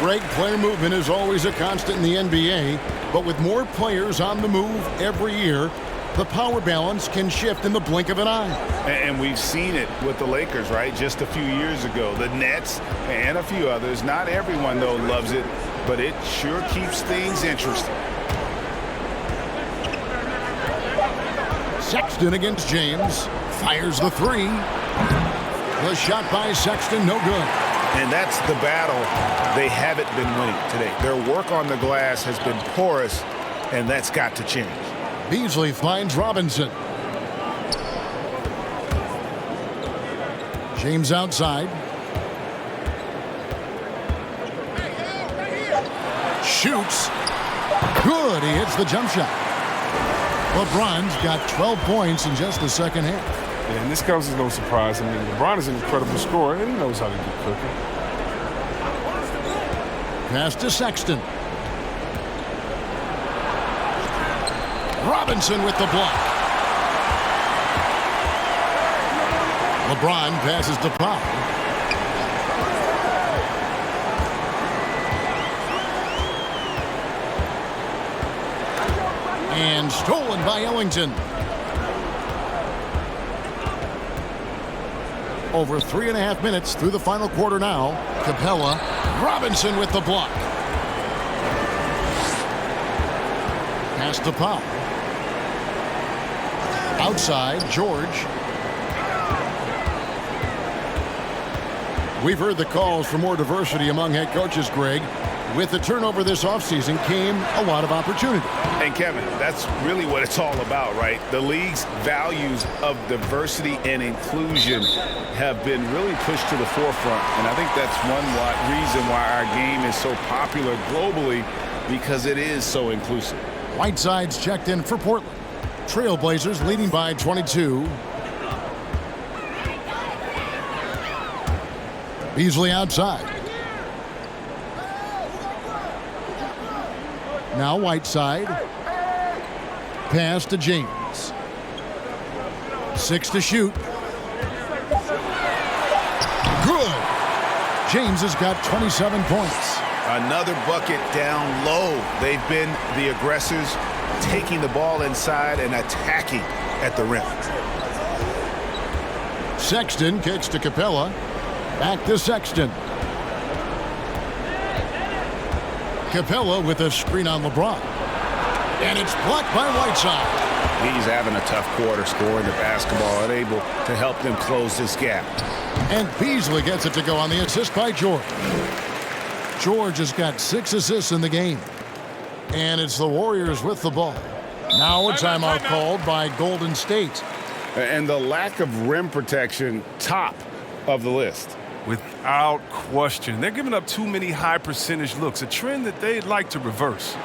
Greg, player movement is always a constant in the NBA, but with more players on the move every year, the power balance can shift in the blink of an eye. And we've seen it with the Lakers, right? Just a few years ago. The Nets and a few others. Not everyone, though, loves it, but it sure keeps things interesting. Sexton against James. Fires the three. The shot by Sexton, no good. And that's the battle they haven't been winning today. Their work on the glass has been porous, and that's got to change. Beasley finds Robinson. James outside. Shoots. Good. He hits the jump shot. LeBron's got 12 points in just the second half. Yeah, and this comes as no surprise. I mean, LeBron is an incredible scorer, and he knows how to get cooking. Pass to Sexton. Robinson with the block. LeBron passes to Pop. And stolen by Ellington. Over 3.5 minutes through the final quarter now. Capella, Robinson with the block. Pass to Pop. Outside, George. We've heard the calls for more diversity among head coaches, Greg. With the turnover this offseason came a lot of opportunity. And Kevin, that's really what it's all about, right? The league's values of diversity and inclusion have been really pushed to the forefront. And I think that's one reason why our game is so popular globally, because it is so inclusive. Whiteside's checked in for Portland. Trailblazers leading by 22. Beasley outside. Now Whiteside. Pass to James. 6 to shoot. Good. James has got 27 points. Another bucket down low. They've been the aggressors, taking the ball inside and attacking at the rim. Sexton kicks to Capella. Back to Sexton. Capella with a screen on LeBron. And it's blocked by Whiteside. He's having a tough quarter scoring the basketball, unable to help them close this gap. And Beasley gets it to go on the assist by George. George has got 6 assists in the game. And it's the Warriors with the ball. Now a timeout called by Golden State. And the lack of rim protection, top of the list. Without question. They're giving up too many high percentage looks, a trend that they'd like to reverse.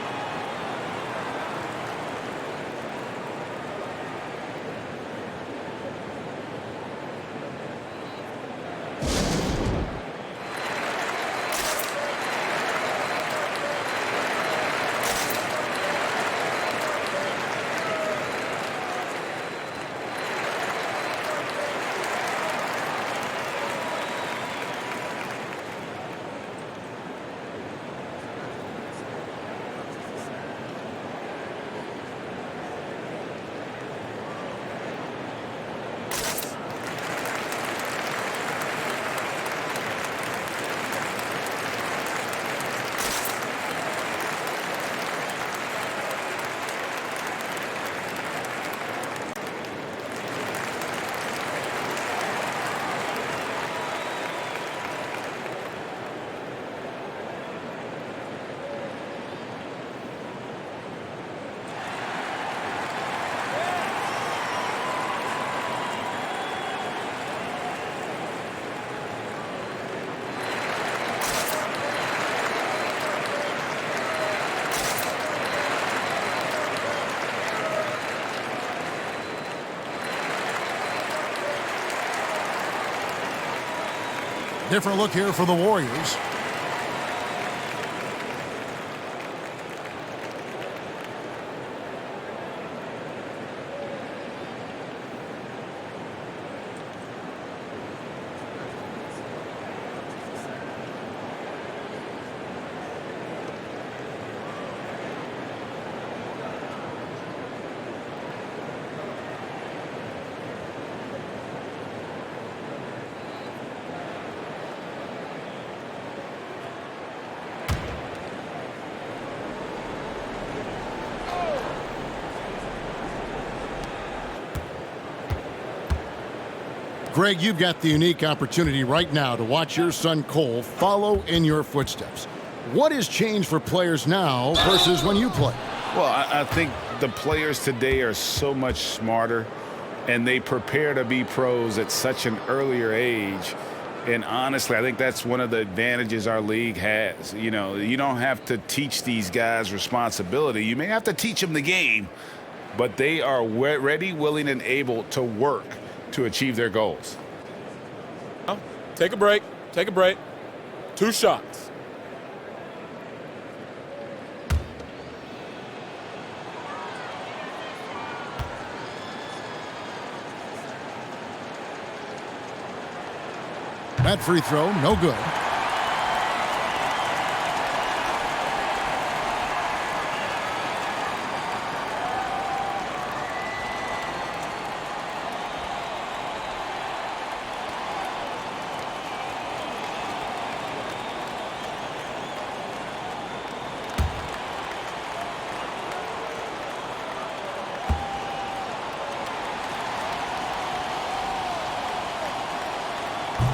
Different look here for the Warriors. Greg, you've got the unique opportunity right now to watch your son Cole follow in your footsteps. What has changed for players now versus when you played? Well, I think the players today are so much smarter, and they prepare to be pros at such an earlier age. And honestly, I think that's one of the advantages our league has. You know, you don't have to teach these guys responsibility. You may have to teach them the game, but they are ready, willing, and able to work to achieve their goals. Take a break. Take a break. 2 shots. That free throw, no good.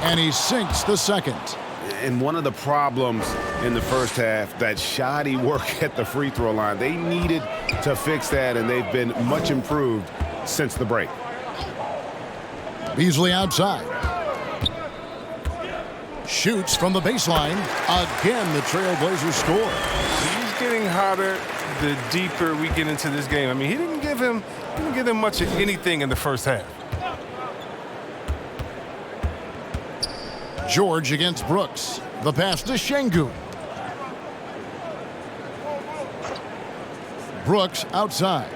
And he sinks the second. And one of the problems in the first half, that shoddy work at the free throw line, they needed to fix that, and they've been much improved since the break. Beasley outside. Shoots from the baseline. Again, the Trailblazers score. He's getting hotter. the deeper we get into this game. I mean, he didn't give him much of anything in the first half. George against Brooks. The pass to Şengün. Brooks outside.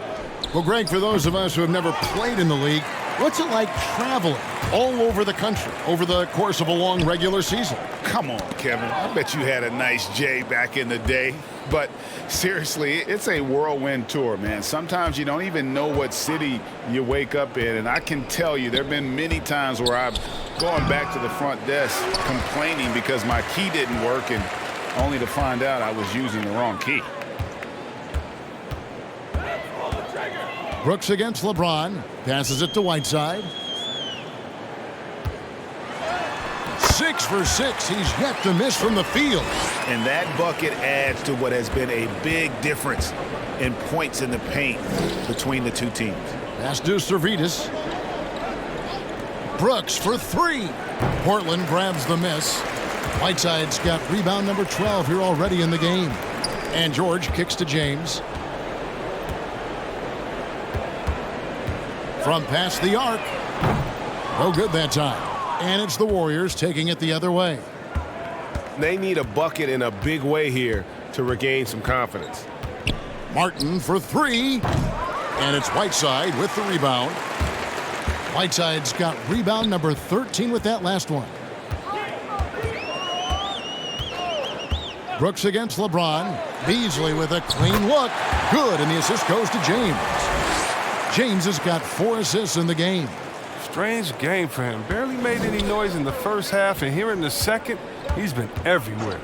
Well, Greg, for those of us who have never played in the league, what's it like traveling all over the country over the course of a long regular season? Come on, Kevin. I bet you had a nice J back in the day. But seriously, it's a whirlwind tour, man. Sometimes you don't even know what city you wake up in. And I can tell you there have been many times where I've gone back to the front desk complaining because my key didn't work, and only to find out I was using the wrong key. Brooks against LeBron. Passes it to Whiteside. 6 for 6. He's yet to miss from the field. And that bucket adds to what has been a big difference in points in the paint between the two teams. Pass to Servetus. Brooks for 3. Portland grabs the miss. Whiteside's got rebound number 12 here already in the game. And George kicks to James. From past the arc. No good that time. And it's the Warriors taking it the other way. They need a bucket in a big way here to regain some confidence. Martin for 3. And it's Whiteside with the rebound. Whiteside's got rebound number 13 with that last one. Brooks against LeBron. Beasley with a clean look. Good, and the assist goes to James. James has got 4 assists in the game. Strange game for him. Barely made any noise in the first half, and here in the second, he's been everywhere.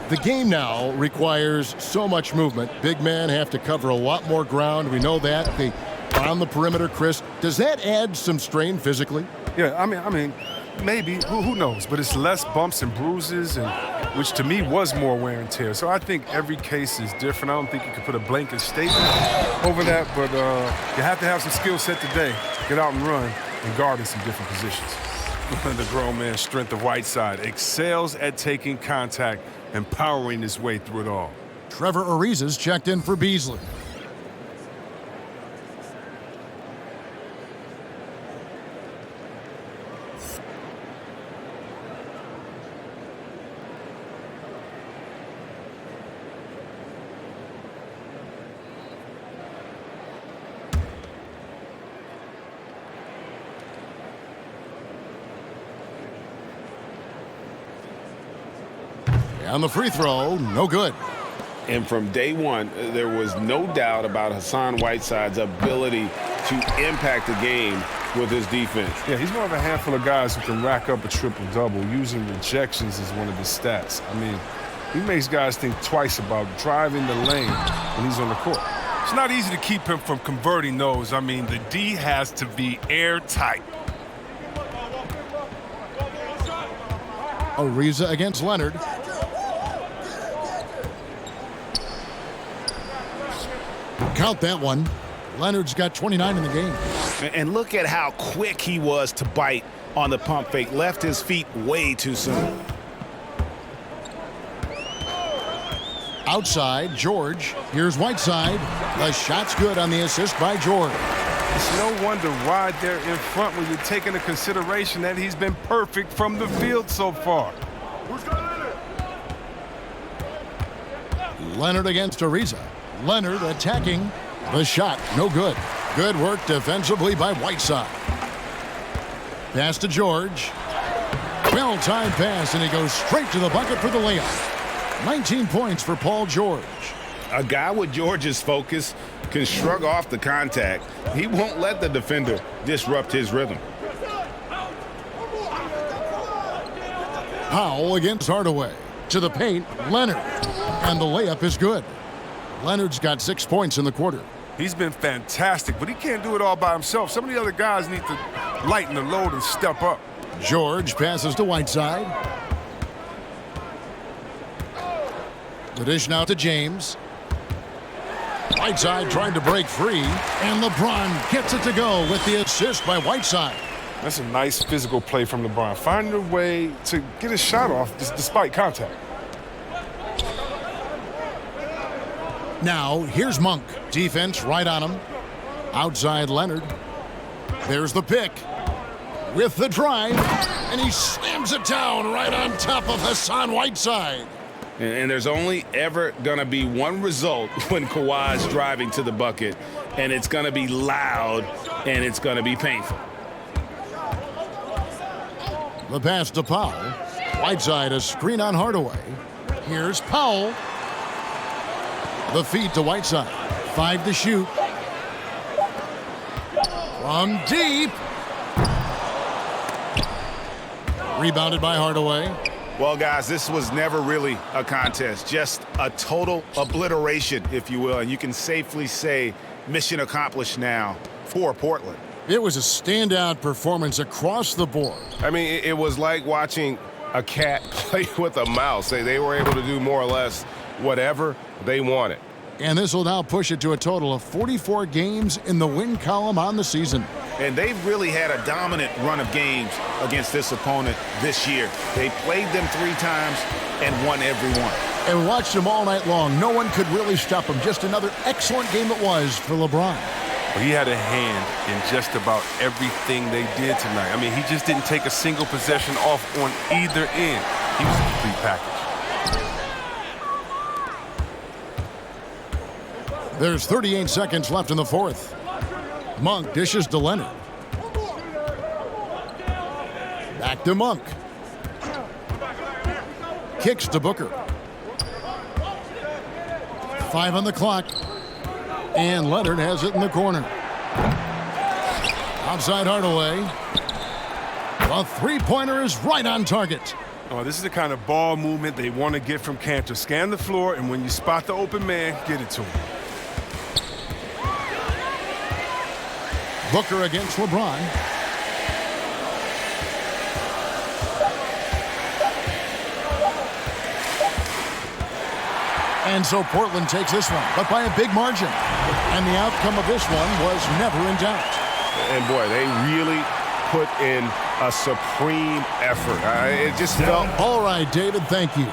The game now requires so much movement. Big men have to cover a lot more ground. We know that. They are on the perimeter, Chris. Does that add some strain physically? Yeah, I mean, maybe. Who knows? But it's less bumps and bruises, and which to me was more wear and tear. So I think every case is different. I don't think you can put a blanket statement over that, but you have to have some skill set today. Get out and run and guard in some different positions. The grown man's strength of Whiteside excels at taking contact and powering his way through it all. Trevor Ariza's checked in for Beasley. On the free throw, no good. And from day one, there was no doubt about Hassan Whiteside's ability to impact the game with his defense. Yeah, he's one of a handful of guys who can rack up a triple-double. Using rejections as one of his stats. I mean, he makes guys think twice about driving the lane when he's on the court. It's not easy to keep him from converting those. I mean, the D has to be airtight. Ariza against Leonard. Count that one. Leonard's got 29 in the game. And look at how quick he was to bite on the pump fake. Left his feet way too soon. Outside, George. Here's Whiteside. The shot's good on the assist by George. It's no wonder why they're in front when you're taking into consideration that he's been perfect from the field so far. Leonard against Ariza. Leonard attacking. The shot, no good. Good work defensively by Whiteside. Pass to George. Well-timed pass, and he goes straight to the bucket for the layup. 19 points for Paul George. A guy with George's focus can shrug off the contact. He won't let the defender disrupt his rhythm. Powell against Hardaway. To the paint, Leonard. And the layup is good. Leonard's got 6 points in the quarter. He's been fantastic, but he can't do it all by himself. Some of the other guys need to lighten the load and step up. George passes to Whiteside. The dish now to James. Whiteside trying to break free, and LeBron gets it to go with the assist by Whiteside. That's a nice physical play from LeBron, finding a way to get his shot off despite contact. Now, here's Monk. Defense right on him. Outside Leonard. There's the pick. With the drive. And he slams it down right on top of Hassan Whiteside. And there's only ever going to be one result when Kawhi's driving to the bucket, and it's going to be loud, and it's going to be painful. The pass to Powell. Whiteside, a screen on Hardaway. Here's Powell. The feed to Whiteside. 5 to shoot. From deep. Rebounded by Hardaway. Well, guys, this was never really a contest, just a total obliteration, if you will. And you can safely say mission accomplished now for Portland. It was a standout performance across the board. I mean, it was like watching a cat play with a mouse. They were able to do more or less whatever they wanted. And this will now push it to a total of 44 games in the win column on the season. And they've really had a dominant run of games against this opponent this year. They played them 3 times and won every one. And watched them all night long. No one could really stop them. Just another excellent game it was for LeBron. Well, he had a hand in just about everything they did tonight. I mean, he just didn't take a single possession off on either end. He was a complete package. There's 38 seconds left in the fourth. Monk dishes to Leonard. Back to Monk. Kicks to Booker. 5 on the clock. And Leonard has it in the corner. Outside Hardaway. A three-pointer is right on target. Oh, this is the kind of ball movement they want to get from Cantor. Scan the floor, and when you spot the open man, get it to him. Booker against LeBron. And so Portland takes this one, but by a big margin. And the outcome of this one was never in doubt. And boy, they really put in a supreme effort. It just felt... All right, David, thank you.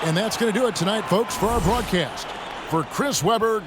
And that's going to do it tonight, folks, for our broadcast. For Chris Webber...